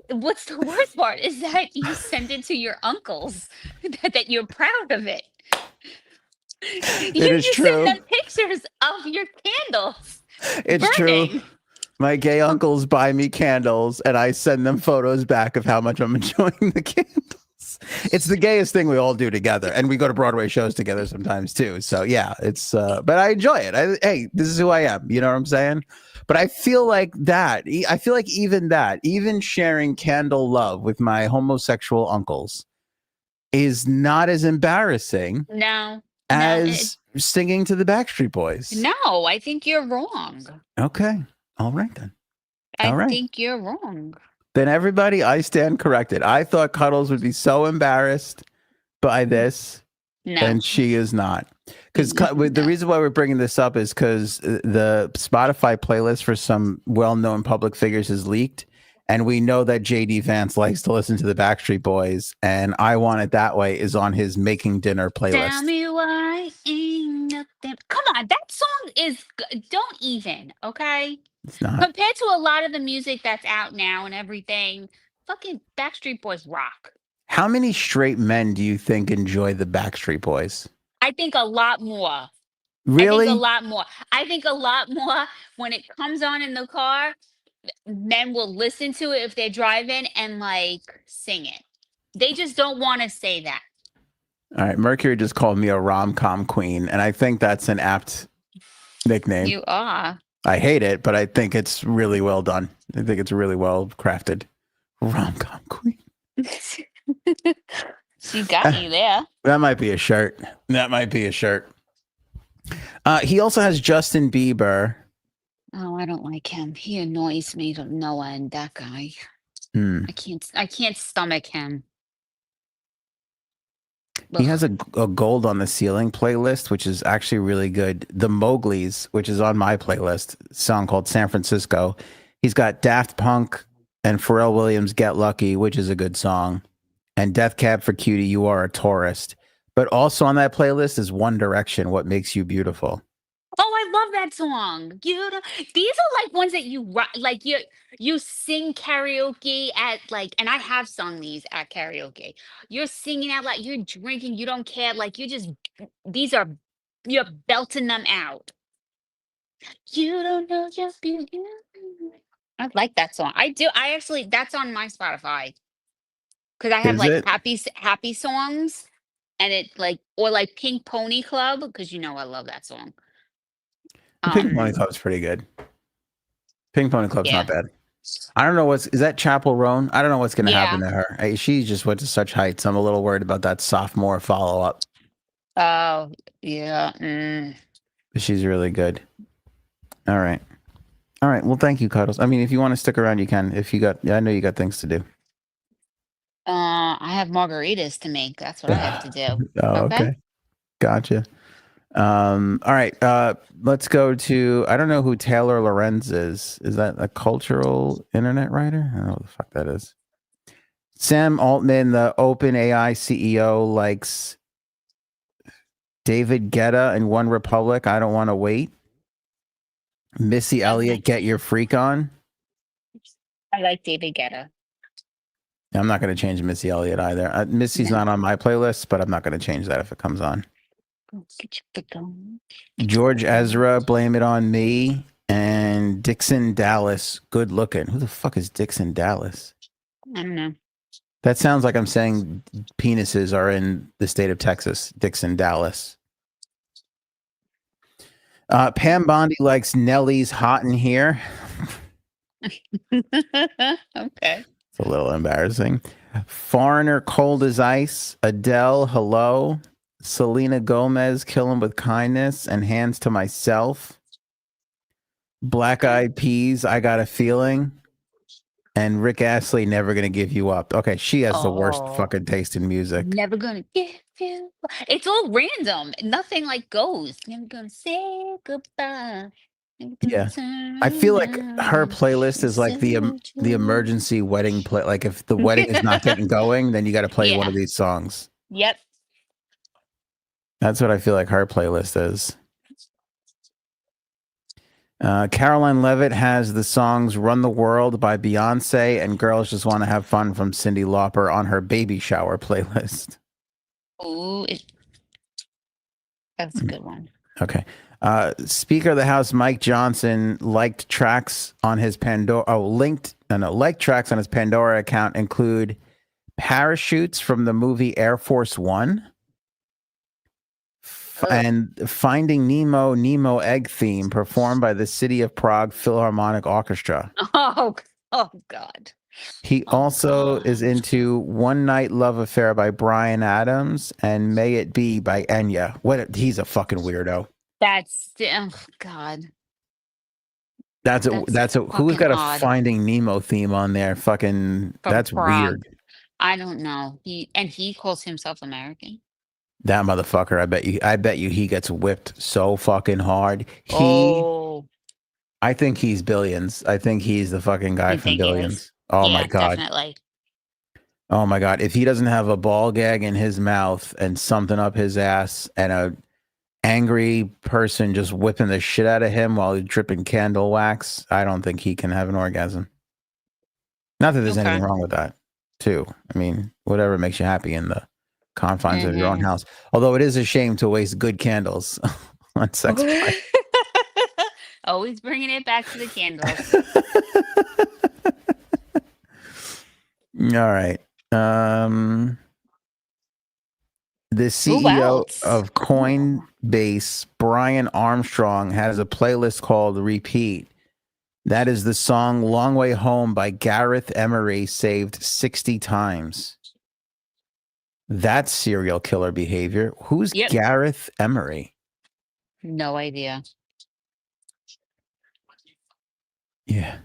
C: what's the worst part is that you send it to your uncles that you're proud of it.
A: It is
C: You send
A: true.
C: them pictures of your candles
A: It's true.
C: burning.
A: My gay uncles buy me candles, and I send them photos back of how much I'm enjoying the candles. It's the gayest thing we all do together, and we go to Broadway shows together sometimes too. So yeah, it's. But I enjoy it. Hey, this is who I am. You know what I'm saying? But I feel like that. I feel like even sharing candle love with my homosexual uncles, is not as embarrassing
C: No,
A: as singing to the Backstreet Boys.
C: no, I think you're wrong.
A: Okay. All right then.
C: I
A: All right.
C: think you're wrong.
A: Then everybody, I stand corrected. I thought Cuddles would be so embarrassed by this,
C: No.
A: and she is not. Because the reason why we're bringing this up is because the Spotify playlist for some well-known public figures is leaked, and we know that JD Vance likes to listen to the Backstreet Boys, and I Want It That Way is on his Making Dinner playlist.
C: Tell me why ain't nothing. Come on, that song is. Don't even, okay?
A: It's not.
C: Compared to a lot of the music that's out now and everything, fucking Backstreet Boys rock.
A: How many straight men do you think enjoy the Backstreet Boys?
C: I think a lot more.
A: Really?
C: I think a lot more. I think a lot more when it comes on in the car, men will listen to it if they're driving and like sing it. They just don't want to say that.
A: All right. Mercury just called me a rom-com queen, and I think that's an apt nickname.
C: You are.
A: I hate it, but I think it's really well done. I think it's really well crafted. Rom-com queen.
C: She got you there.
A: That might be a shirt. He also has Justin Bieber.
C: Oh, I don't like him. He annoys me to no end. That guy. I can't stomach him.
A: He has a Gold on the Ceiling playlist, which is actually really good. The Mowgli's, which is on my playlist, song called San Francisco. He's got Daft Punk and Pharrell Williams' Get Lucky, which is a good song. And Death Cab for Cutie, You Are a Tourist. But also on that playlist is One Direction, What Makes You Beautiful.
C: Oh, I love that song. These are like ones that like you sing karaoke at like, and I have sung these at karaoke. You're singing out like you're drinking, you don't care, like you're belting them out. You don't know your beauty. I like that song. I do. I actually that's on my Spotify because I have
A: Is
C: like
A: it?
C: happy songs, and it like or like Pink Pony Club because I love that song.
A: Pink Pony Club's pretty good. Pink Pony Club's
C: Yeah.
A: not bad. I don't know is that Chapel Roan? I don't know what's going to
C: Yeah.
A: happen to her. She just went to such heights. I'm a little worried about that sophomore follow-up.
C: Oh, yeah.
A: But she's really good. All right. Well, thank you, Cuddles. I mean, if you want to stick around, you can. I know you got things to do.
C: I have margaritas to make. That's what I have to do.
A: Oh, okay. Gotcha. All right. Let's go to, I don't know who Taylor Lorenz is. Is that a cultural internet writer? I don't know what the fuck that is. Sam Altman, the OpenAI CEO, likes David Guetta and One Republic. I don't want to wait. Missy Elliott, Get Your Freak On.
C: I like David Guetta.
A: I'm not going to change Missy Elliott either. Missy's not on my playlist, but I'm not going to change that if it comes on. George Ezra, Blame It On Me, and Dixon Dallas, Good Looking. Who the fuck is Dixon Dallas?
C: I don't know.
A: That sounds like I'm saying penises are in the state of Texas. Dixon Dallas. Pam Bondi likes Nelly's Hot in Here.
C: Okay.
A: It's a little embarrassing. Foreigner, Cold as Ice. Adele, Hello. Selena Gomez, Kill 'Em with Kindness, and Hands to Myself. Black Eyed Peas, I Got a Feeling. And Rick Astley, Never Gonna Give You Up. Okay, she has the worst fucking taste in music.
C: Never gonna give you. It's all random. Nothing like goes. Never gonna say goodbye.
A: Yeah. I feel like her playlist is like the emergency wedding play. Like if the wedding is not getting going, then you got to play one of these songs.
C: Yep.
A: That's what I feel like her playlist is. Caroline Levitt has the songs Run the World by Beyonce and Girls Just Want to Have Fun from Cyndi Lauper on her baby shower playlist.
C: Ooh, that's a good one.
A: Okay. Speaker of the House Mike Johnson liked tracks on his Pandora. Liked tracks on his Pandora account include Parachutes from the movie Air Force One. And Finding Nemo Egg theme performed by the City of Prague Philharmonic Orchestra.
C: Oh God.
A: He also is into One Night Love Affair by Bryan Adams and May It Be by Enya. He's a fucking weirdo.
C: That's God.
A: That's who's got a Finding Nemo theme on there? That's Prague. Weird.
C: I don't know. He calls himself American.
A: That motherfucker, I bet you he gets whipped so fucking hard. I think he's Billions. I think he's the fucking guy from Billions. Oh my God.
C: Definitely.
A: Oh my God. If he doesn't have a ball gag in his mouth and something up his ass and a angry person just whipping the shit out of him while he's dripping candle wax, I don't think he can have an orgasm. Not that there's anything wrong with that, too. I mean, whatever makes you happy in the confines of your own house. Although it is a shame to waste good candles on sex.
C: Always bringing it back to the candles.
A: All right. The CEO of Coinbase, Brian Armstrong, has a playlist called Repeat. That is the song Long Way Home by Gareth Emery, saved 60 times. That's serial killer behavior. Who's Gareth Emery?
C: No idea.
A: Yeah.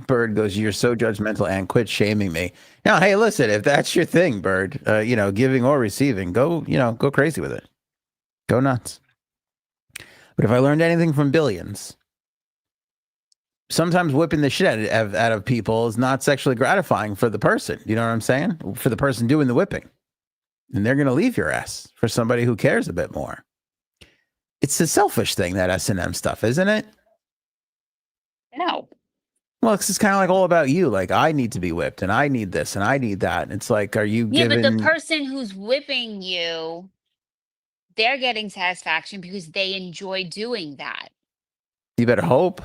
A: Bird goes, you're so judgmental and quit shaming me. Now, hey, listen, if that's your thing, Bird, giving or receiving, go crazy with it. Go nuts. But if I learned anything from Billions, sometimes whipping the shit out of people is not sexually gratifying for the person. You know what I'm saying? For the person doing the whipping. And they're going to leave your ass for somebody who cares a bit more. It's a selfish thing, that S&M stuff, isn't it?
C: No.
A: Well, it's kind of like all about you. Like, I need to be whipped and I need this and I need that. It's like, are you giving...
C: but the person who's whipping you, they're getting satisfaction because they enjoy doing that.
A: You better hope.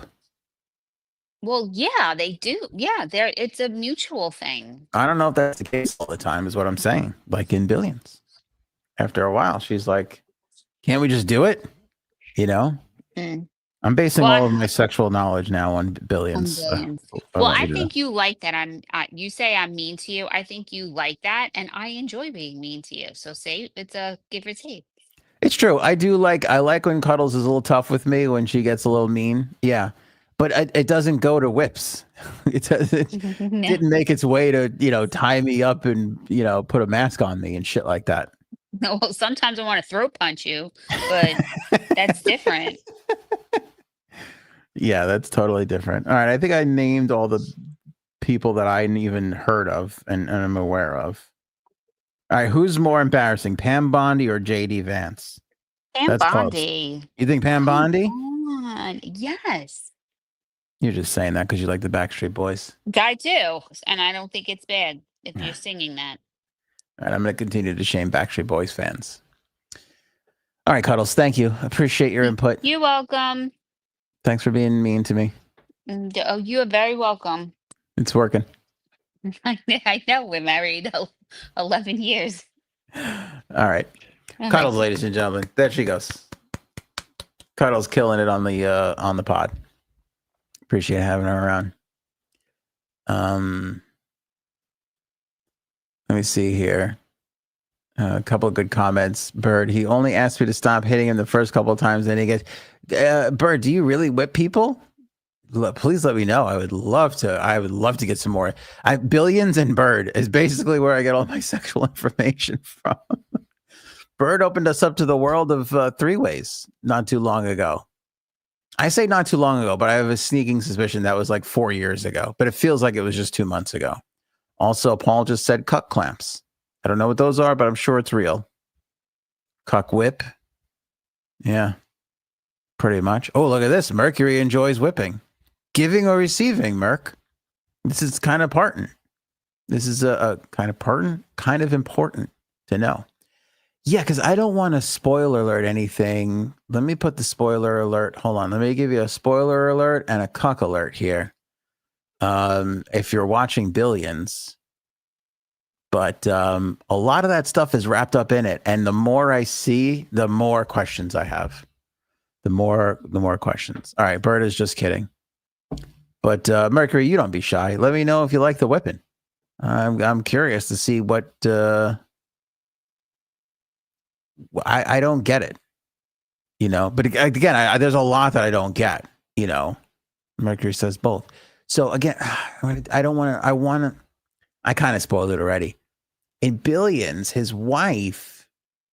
C: Well, yeah, they do. Yeah, it's a mutual thing.
A: I don't know if that's the case all the time, is what I'm saying. Like in Billions. After a while, she's like, can't we just do it? I'm basing all of my sexual knowledge now on Billions.
C: I think you like that. You say I'm mean to you. I think you like that, and I enjoy being mean to you. So say it's a give or take.
A: It's true. I like when Cuddles is a little tough with me, when she gets a little mean. Yeah. But it doesn't go to whips. It didn't make its way to, tie me up and, put a mask on me and shit like that.
C: No, well, sometimes I want to throat punch you, but that's different.
A: Yeah, that's totally different. All right. I think I named all the people that I even heard of and I'm aware of. All right. Who's more embarrassing, Pam Bondi or JD Vance?
C: Pam Bondi.
A: You think Pam Bondi?
C: Yes.
A: You're just saying that because you like the Backstreet Boys.
C: I do. And I don't think it's bad if you're singing that.
A: All right. I'm going to continue to shame Backstreet Boys fans. All right, Cuddles. Thank you. Appreciate your input.
C: You're welcome.
A: Thanks for being mean to me.
C: Oh, you are very welcome.
A: It's working.
C: I know. We're married 11 years.
A: All right. Cuddles, ladies and gentlemen. There she goes. Cuddles killing it on the pod. Appreciate having her around. Let me see here. A couple of good comments. Bird, he only asked me to stop hitting him the first couple of times. Then he gets, Bird, do you really whip people? Please let me know. I would love to get some more. Billions and Bird is basically where I get all my sexual information from. Bird opened us up to the world of three-ways not too long ago. I say not too long ago, but I have a sneaking suspicion that was like 4 years ago, but it feels like it was just 2 months ago. Also, Paul just said cuck clamps. I don't know what those are, but I'm sure it's real. Cuck whip. Yeah, pretty much. Oh, look at this. Mercury enjoys whipping. Giving or receiving, Merc. This is kind of important. This is a kind of important to know. Yeah, because I don't want to spoiler alert anything. Let me put the spoiler alert. Hold on. Let me give you a spoiler alert and a cuck alert here. If you're watching Billions. But a lot of that stuff is wrapped up in it. And the more I see, the more questions I have. The more questions. All right, Bert is just kidding. But Mercury, you don't be shy. Let me know if you like the weapon. I'm curious to see what... I don't get it, but again, there's a lot that I don't get, Mercury says both. So again, I don't want to, I kind of spoiled it already. In Billions, his wife,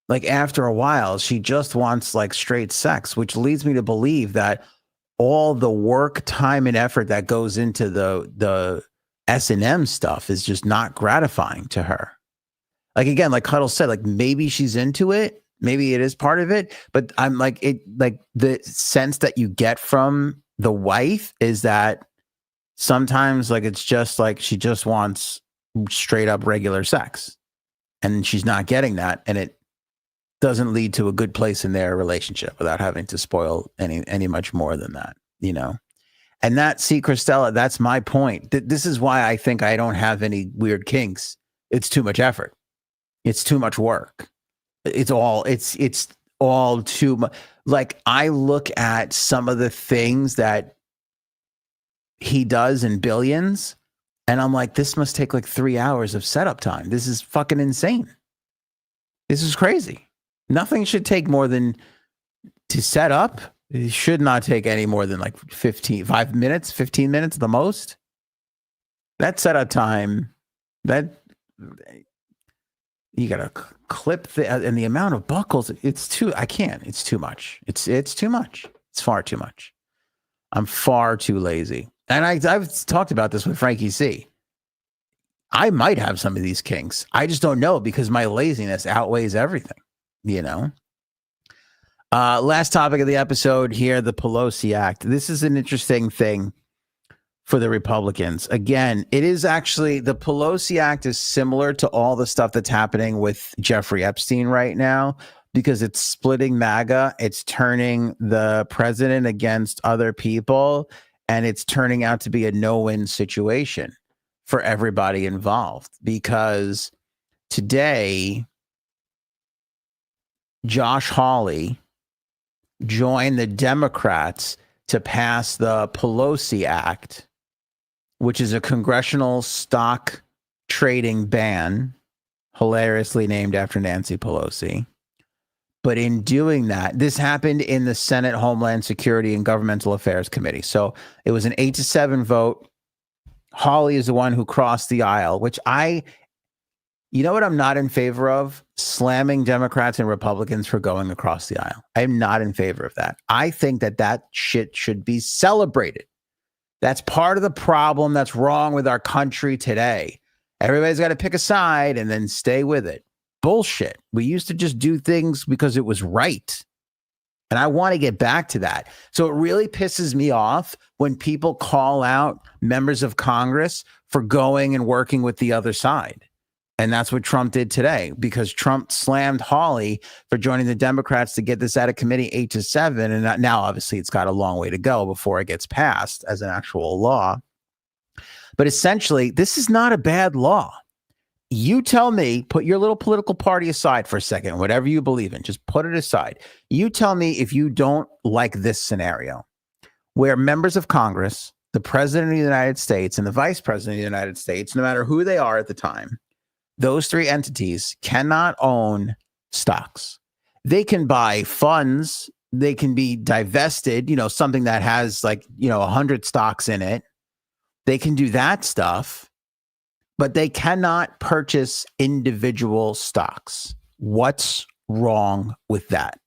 A: like after a while, she just wants like straight sex, which leads me to believe that all the work, time, and effort that goes into the S&M stuff is just not gratifying to her. Like, again, like Cuddle said, like maybe she's into it. Maybe it is part of it. But I'm like, the sense that you get from the wife is that sometimes like it's just like she just wants straight up regular sex. And she's not getting that. And it doesn't lead to a good place in their relationship without having to spoil any much more than that, And see, Christella, that's my point. This is why I think I don't have any weird kinks. It's too much effort. It's too much work. It's all too much. Like I look at some of the things that he does in Billions, and I'm like, this must take like 3 hours of setup time. This is fucking insane. This is crazy. Nothing should take more than to set up. It should not take any more than like 15 minutes at the most. That setup time, you gotta clip and the amount of buckles. It's too much. It's too much. It's far too much. I'm far too lazy. And I've talked about this with Frankie C. I might have some of these kinks. I just don't know because my laziness outweighs everything, Last topic of the episode here, the Pelosi Act. This is an interesting thing for the Republicans. Again, it is actually, the Pelosi Act is similar to all the stuff that's happening with Jeffrey Epstein right now, because it's splitting MAGA. It's turning the president against other people, and it's turning out to be a no-win situation for everybody involved. Because today, Josh Hawley joined the Democrats to pass the Pelosi Act, which is a congressional stock trading ban, hilariously named after Nancy Pelosi. But in doing that, this happened in the Senate Homeland Security and Governmental Affairs Committee. So it was an 8-7 vote. Hawley is the one who crossed the aisle, which you know what I'm not in favor of? Slamming Democrats and Republicans for going across the aisle. I am not in favor of that. I think that shit should be celebrated. That's part of the problem that's wrong with our country today. Everybody's got to pick a side and then stay with it. Bullshit. We used to just do things because it was right. And I want to get back to that. So it really pisses me off when people call out members of Congress for going and working with the other side. And that's what Trump did today, because Trump slammed Hawley for joining the Democrats to get this out of committee 8-7. And now, obviously, it's got a long way to go before it gets passed as an actual law. But essentially, this is not a bad law. You tell me, put your little political party aside for a second, whatever you believe in, just put it aside. You tell me if you don't like this scenario where members of Congress, the president of the United States and the vice president of the United States, no matter who they are at the time, those three entities cannot own stocks. They can buy funds. They can be divested, something that has 100 stocks in it. They can do that stuff, but they cannot purchase individual stocks. What's wrong with that?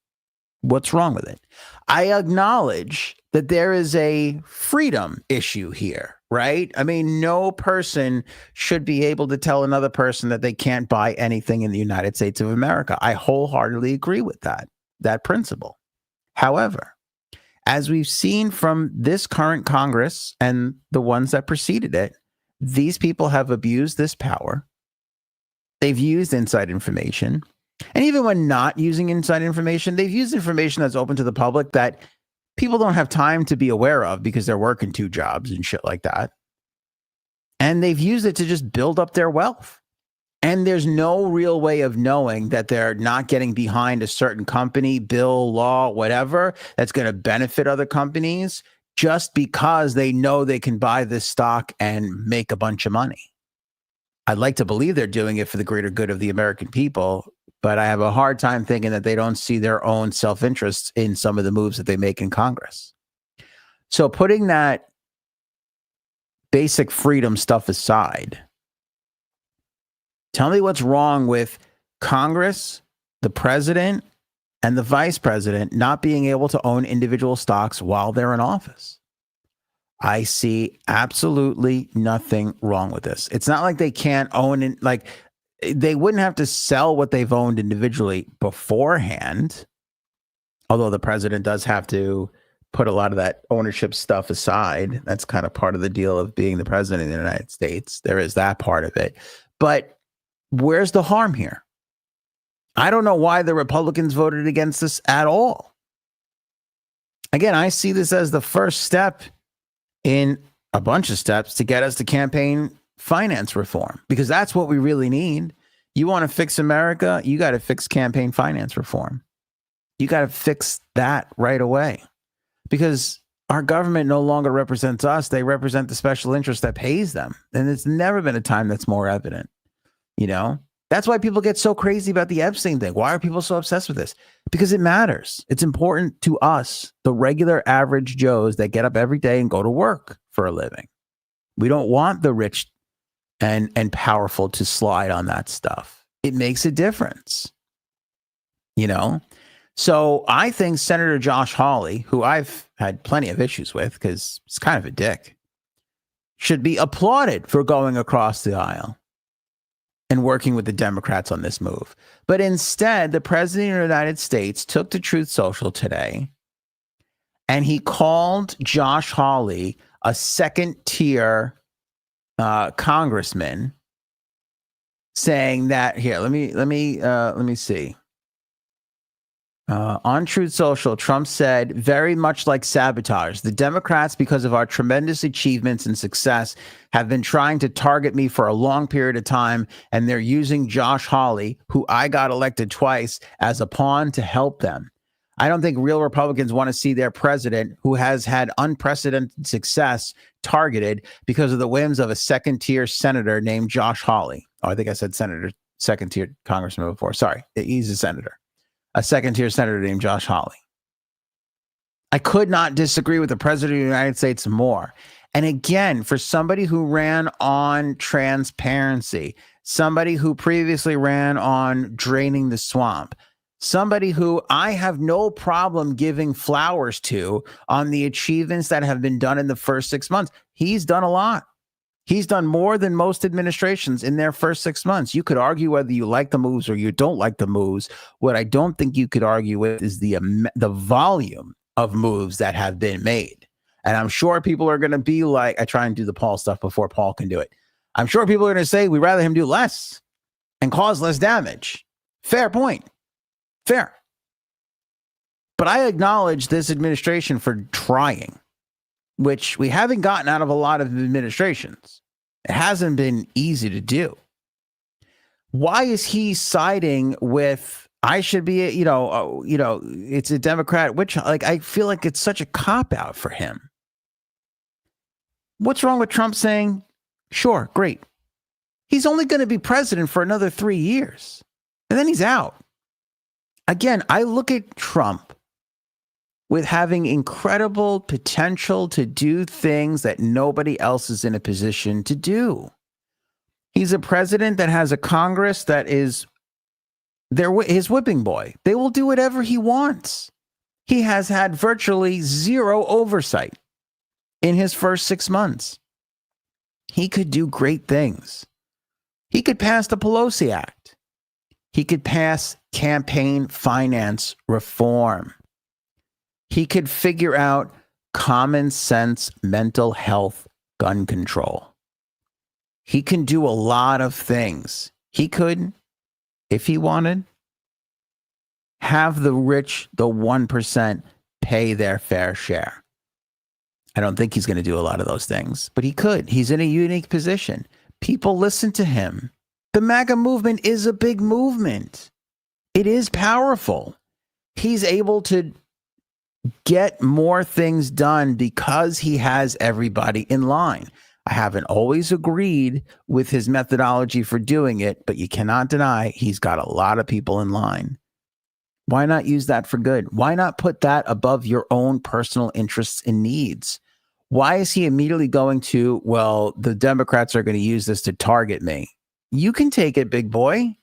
A: What's wrong with it? I acknowledge that there is a freedom issue here, right? I mean, no person should be able to tell another person that they can't buy anything in the United States of America. I wholeheartedly agree with that principle. However, as we've seen from this current Congress and the ones that preceded it, these people have abused this power. They've used inside information. And even when not using inside information, they've used information that's open to the public that people don't have time to be aware of because they're working 2 jobs and shit like that. And they've used it to just build up their wealth. And there's no real way of knowing that they're not getting behind a certain company, bill, law, whatever, that's going to benefit other companies just because they know they can buy this stock and make a bunch of money. I'd like to believe they're doing it for the greater good of the American people, but I have a hard time thinking that they don't see their own self-interest in some of the moves that they make in Congress. So putting that basic freedom stuff aside, tell me what's wrong with Congress, the president, and the vice president not being able to own individual stocks while they're in office. I see absolutely nothing wrong with this. It's not like they can't own it. Like, they wouldn't have to sell what they've owned individually beforehand, although the president does have to put a lot of that ownership stuff aside. That's kind of part of the deal of being the president of the United States. There is that part of it. But where's the harm here? I don't know why the Republicans voted against this at all. Again, I see this as the first step in a bunch of steps to get us to campaign finance reform, because that's what we really need. You want to fix America, you got to fix campaign finance reform. You got to fix that right away, because our government no longer represents us. They represent the special interest that pays them. And it's never been a time that's more evident. You know, that's why people get so crazy about the Epstein thing. Why are people so obsessed with this? Because it matters. It's important to us, the regular average Joes that get up every day and go to work for a living. We don't want the rich and powerful to slide on that stuff. It makes a difference, you know? So I think Senator Josh Hawley, who I've had plenty of issues with because he's kind of a dick, should be applauded for going across the aisle and working with the Democrats on this move. But instead, the president of the United States took to Truth Social today and he called Josh Hawley a second-tier congressman, saying that here. Let me see. On Truth Social, Trump said, very much like sabotage, the Democrats, because of our tremendous achievements and success, have been trying to target me for a long period of time, and they're using Josh Hawley, who I got elected twice, as a pawn to help them. I don't think real Republicans want to see their president, who has had unprecedented success, targeted because of the whims of a second-tier senator named Josh Hawley. Oh, I think I said senator, second-tier congressman before. Sorry, he's a senator. A second-tier senator named Josh Hawley. I could not disagree with the president of the United States more. And again, for somebody who ran on transparency, somebody who previously ran on draining the swamp, somebody who I have no problem giving flowers to on the achievements that have been done in the first 6 months. He's done a lot. He's done more than most administrations in their first 6 months. You could argue whether you like the moves or you don't like the moves. What I don't think you could argue with is the volume of moves that have been made. And I'm sure people are going to be like, I try and do the Paul stuff before Paul can do it. I'm sure people are going to say, we'd rather him do less and cause less damage. Fair point. Fair. But I acknowledge this administration for trying, which we haven't gotten out of a lot of administrations. It hasn't been easy to do. Why is he siding with, I should be, it's a Democrat, which, like, I feel like it's such a cop-out for him. What's wrong with Trump saying, sure, great. He's only going to be president for another 3 years, and then he's out. Again, I look at Trump with having incredible potential to do things that nobody else is in a position to do. He's a president that has a Congress that is his whipping boy. They will do whatever he wants. He has had virtually zero oversight in his first 6 months. He could do great things. He could pass the Pelosi Act. He could pass campaign finance reform. He could figure out common sense mental health gun control. He can do a lot of things. He could, if he wanted, have the rich, the 1%, pay their fair share. I don't think he's going to do a lot of those things, but he could. He's in a unique position. People listen to him. The MAGA movement is a big movement. It is powerful. He's able to get more things done because he has everybody in line. I haven't always agreed with his methodology for doing it, but you cannot deny he's got a lot of people in line. Why not use that for good? Why not put that above your own personal interests and needs? Why is he immediately going to, well, the Democrats are going to use this to target me? You can take it, big boy,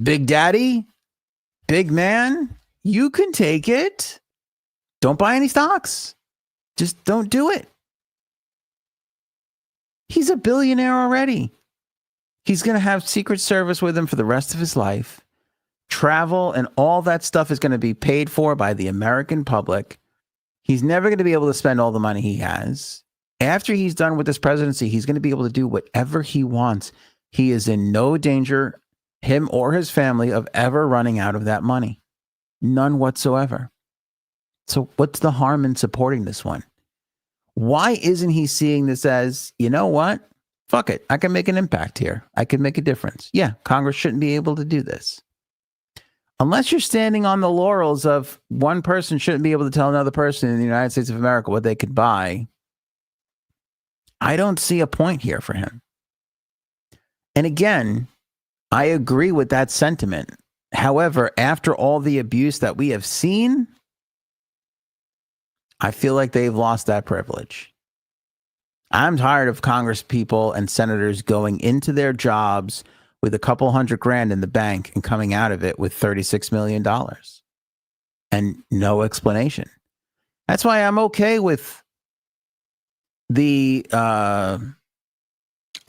A: big daddy, big man. You can take it. Don't buy any stocks. Just don't do it. He's a billionaire already. He's going to have Secret Service with him for the rest of his life. Travel and all that stuff is going to be paid for by the American public. He's never going to be able to spend all the money he has. After he's done with this presidency, he's going to be able to do whatever he wants. He is in no danger, him or his family, of ever running out of that money. None whatsoever. So what's the harm in supporting this one? Why isn't he seeing this as, you know what? Fuck it. I can make an impact here. I can make a difference. Yeah, Congress shouldn't be able to do this. Unless you're standing on the laurels of one person shouldn't be able to tell another person in the United States of America what they could buy, I don't see a point here for him. And again, I agree with that sentiment. However, after all the abuse that we have seen, I feel like they've lost that privilege. I'm tired of Congress people and senators going into their jobs with a couple $100,000 in the bank and coming out of it with $36 million and no explanation. That's why I'm okay with the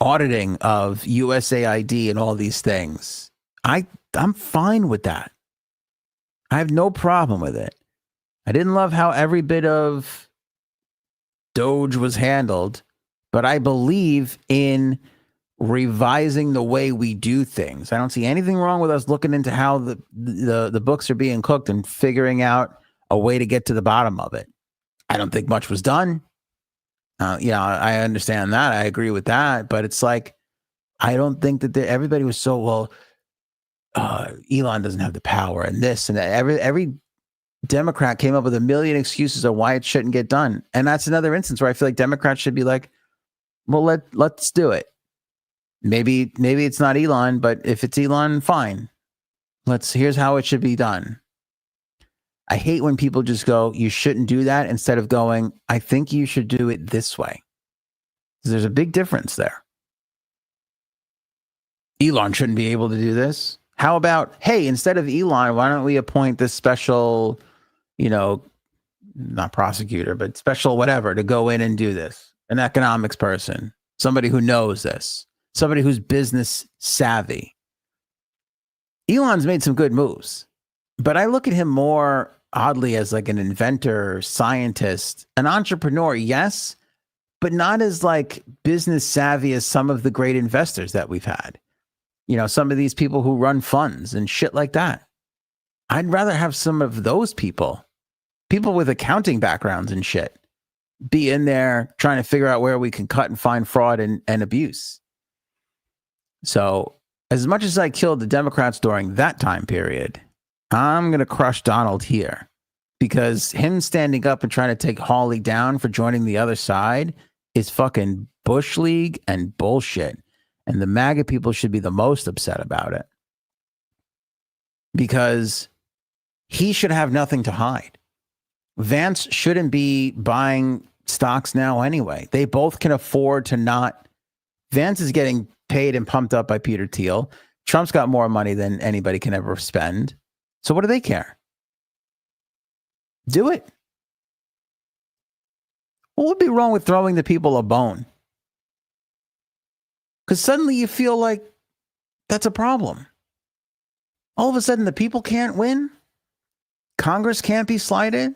A: auditing of USAID and all these things. I'm fine with that. I have no problem with it. I didn't love how every bit of Doge was handled, but I believe in revising the way we do things. I don't see anything wrong with us looking into how the books are being cooked and figuring out a way to get to the bottom of it. I don't think much was done. I understand that. I agree with that. But it's like, I don't think that everybody was so, well, Elon doesn't have the power and this and that. Every Democrat came up with a million excuses of why it shouldn't get done. And that's another instance where I feel like Democrats should be like, well, let's do it. Maybe it's not Elon, but if it's Elon, fine. Here's how it should be done. I hate when people just go, you shouldn't do that, instead of going, I think you should do it this way. There's a big difference there. Elon shouldn't be able to do this. How about, hey, instead of Elon, why don't we appoint this special, not prosecutor, but special whatever to go in and do this? An economics person, somebody who knows this. Somebody who's business savvy. Elon's made some good moves, but I look at him more oddly as like an inventor, scientist, an entrepreneur, yes, but not as like business savvy as some of the great investors that we've had. Some of these people who run funds and shit like that. I'd rather have some of those people with accounting backgrounds and shit, be in there trying to figure out where we can cut and find fraud and abuse. So as much as I killed the Democrats during that time period, I'm going to crush Donald here, because him standing up and trying to take Hawley down for joining the other side is fucking Bush League and bullshit. And the MAGA people should be the most upset about it, because he should have nothing to hide. Vance shouldn't be buying stocks now anyway. They both can afford to not. Vance is getting paid and pumped up by Peter Thiel. Trump's got more money than anybody can ever spend. So what do they care? Do it. What would be wrong with throwing the people a bone? Because suddenly you feel like that's a problem. All of a sudden, the people can't win. Congress can't be slighted.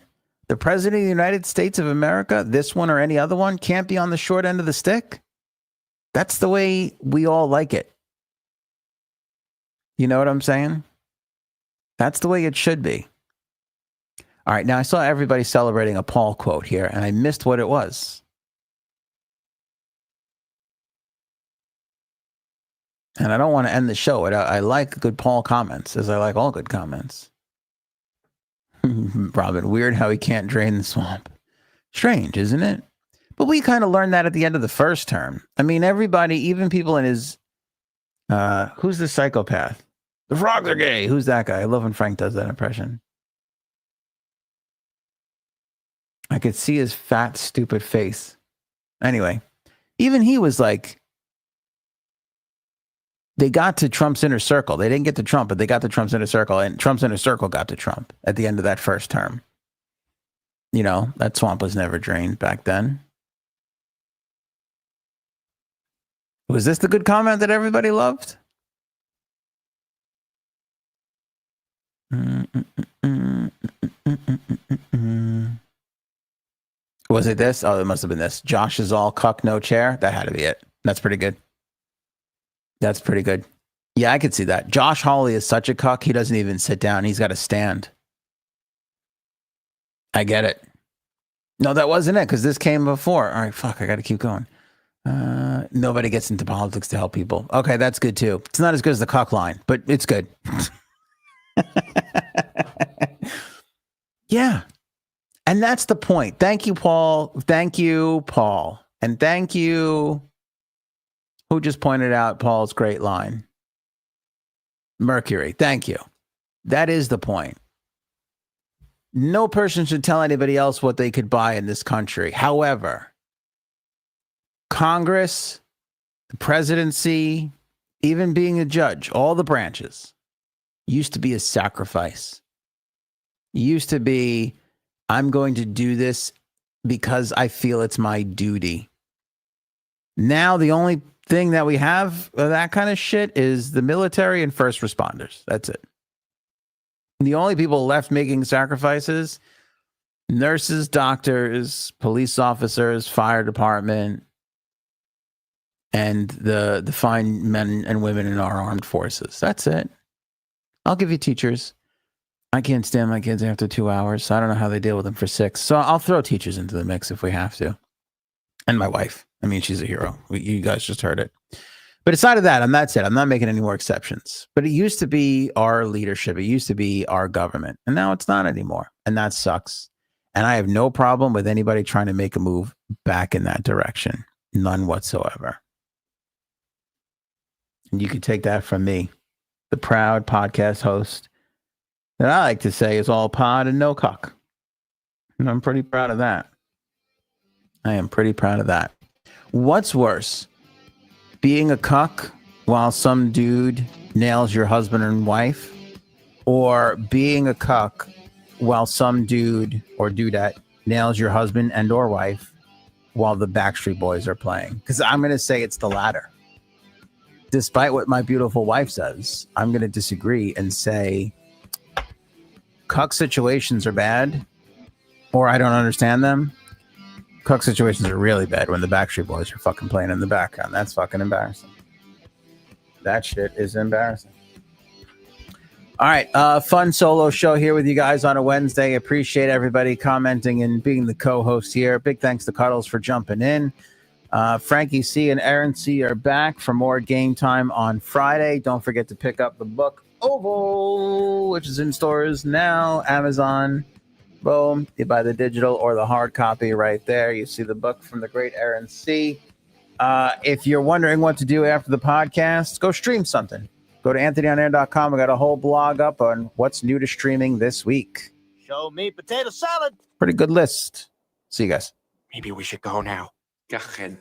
A: The president of the United States of America, this one or any other one, can't be on the short end of the stick. That's the way we all like it. You know what I'm saying? That's the way it should be. All right, now I saw everybody celebrating a Paul quote here, and I missed what it was. And I don't want to end the show. I like good Paul comments, as I like all good comments. Robin, weird how he can't drain the swamp. Strange, isn't it? But we kind of learned that at the end of the first term. I mean, everybody, even people in his... who's the psychopath? The frogs are gay. Who's that guy? I love when Frank does that impression. I could see his fat, stupid face. Anyway, even he was like... They got to Trump's inner circle. They didn't get to Trump, but they got to Trump's inner circle, and Trump's inner circle got to Trump at the end of that first term. You know, that swamp was never drained back then. Was this the good comment that everybody loved? Was it this? Oh, it must have been this. Josh is all cuck, no chair. That had to be it. That's pretty good. That's pretty good. Yeah, I could see that. Josh Hawley is such a cuck, he doesn't even sit down. He's got to stand. I get it. No, that wasn't it, because this came before. All right, fuck, I got to keep going. Nobody gets into politics to help people. Okay, that's good too. It's not as good as the cuck line, but it's good. Yeah. And that's the point. Thank you, Paul. Thank you, Paul. And thank you... Who just pointed out Paul's great line? Mercury. Thank you. That is the point. No person should tell anybody else what they could buy in this country. However, Congress, the presidency, even being a judge, all the branches, used to be a sacrifice. Used to be, I'm going to do this because I feel it's my duty. Now the only thing that we have of that kind of shit is the military and first responders. That's it. The only people left making sacrifices, nurses, doctors, police officers, fire department, and the fine men and women in our armed forces. That's it. I'll give you teachers. I can't stand my kids after 2 hours, so I don't know how they deal with them for 6. So I'll throw teachers into the mix if we have to. And my wife. I mean, she's a hero. You guys just heard it. But aside of that, that's it. I'm not making any more exceptions. But it used to be our leadership. It used to be our government. And now it's not anymore. And that sucks. And I have no problem with anybody trying to make a move back in that direction. None whatsoever. And you can take that from me, the proud podcast host that I like to say is all pod and no cuck. And I'm pretty proud of that. I am pretty proud of that. What's worse, being a cuck while some dude nails your husband and wife, or being a cuck while some dude or dudette nails your husband and or wife while the Backstreet Boys are playing? Because I'm going to say it's the latter. Despite what my beautiful wife says, I'm going to disagree and say cuck situations are bad, or I don't understand them. Cuck situations are really bad when the Backstreet Boys are fucking playing in the background. That's fucking embarrassing. That shit is embarrassing. All right, fun solo show here with you guys on a Wednesday. Appreciate everybody commenting and being the co-host here. Big thanks to Cuddles for jumping in. Frankie C and Aaron C are back for more game time on Friday. Don't forget to pick up the book Oval, which is in stores now, Amazon. Boom. You buy the digital or the hard copy right there. You see the book from the great Aaron C. If you're wondering what to do after the podcast, go stream something. Go to anthonyonair.com. We got a whole blog up on what's new to streaming this week.
D: Show me potato salad.
A: Pretty good list. See you guys.
E: Maybe we should go now.
F: Go ahead.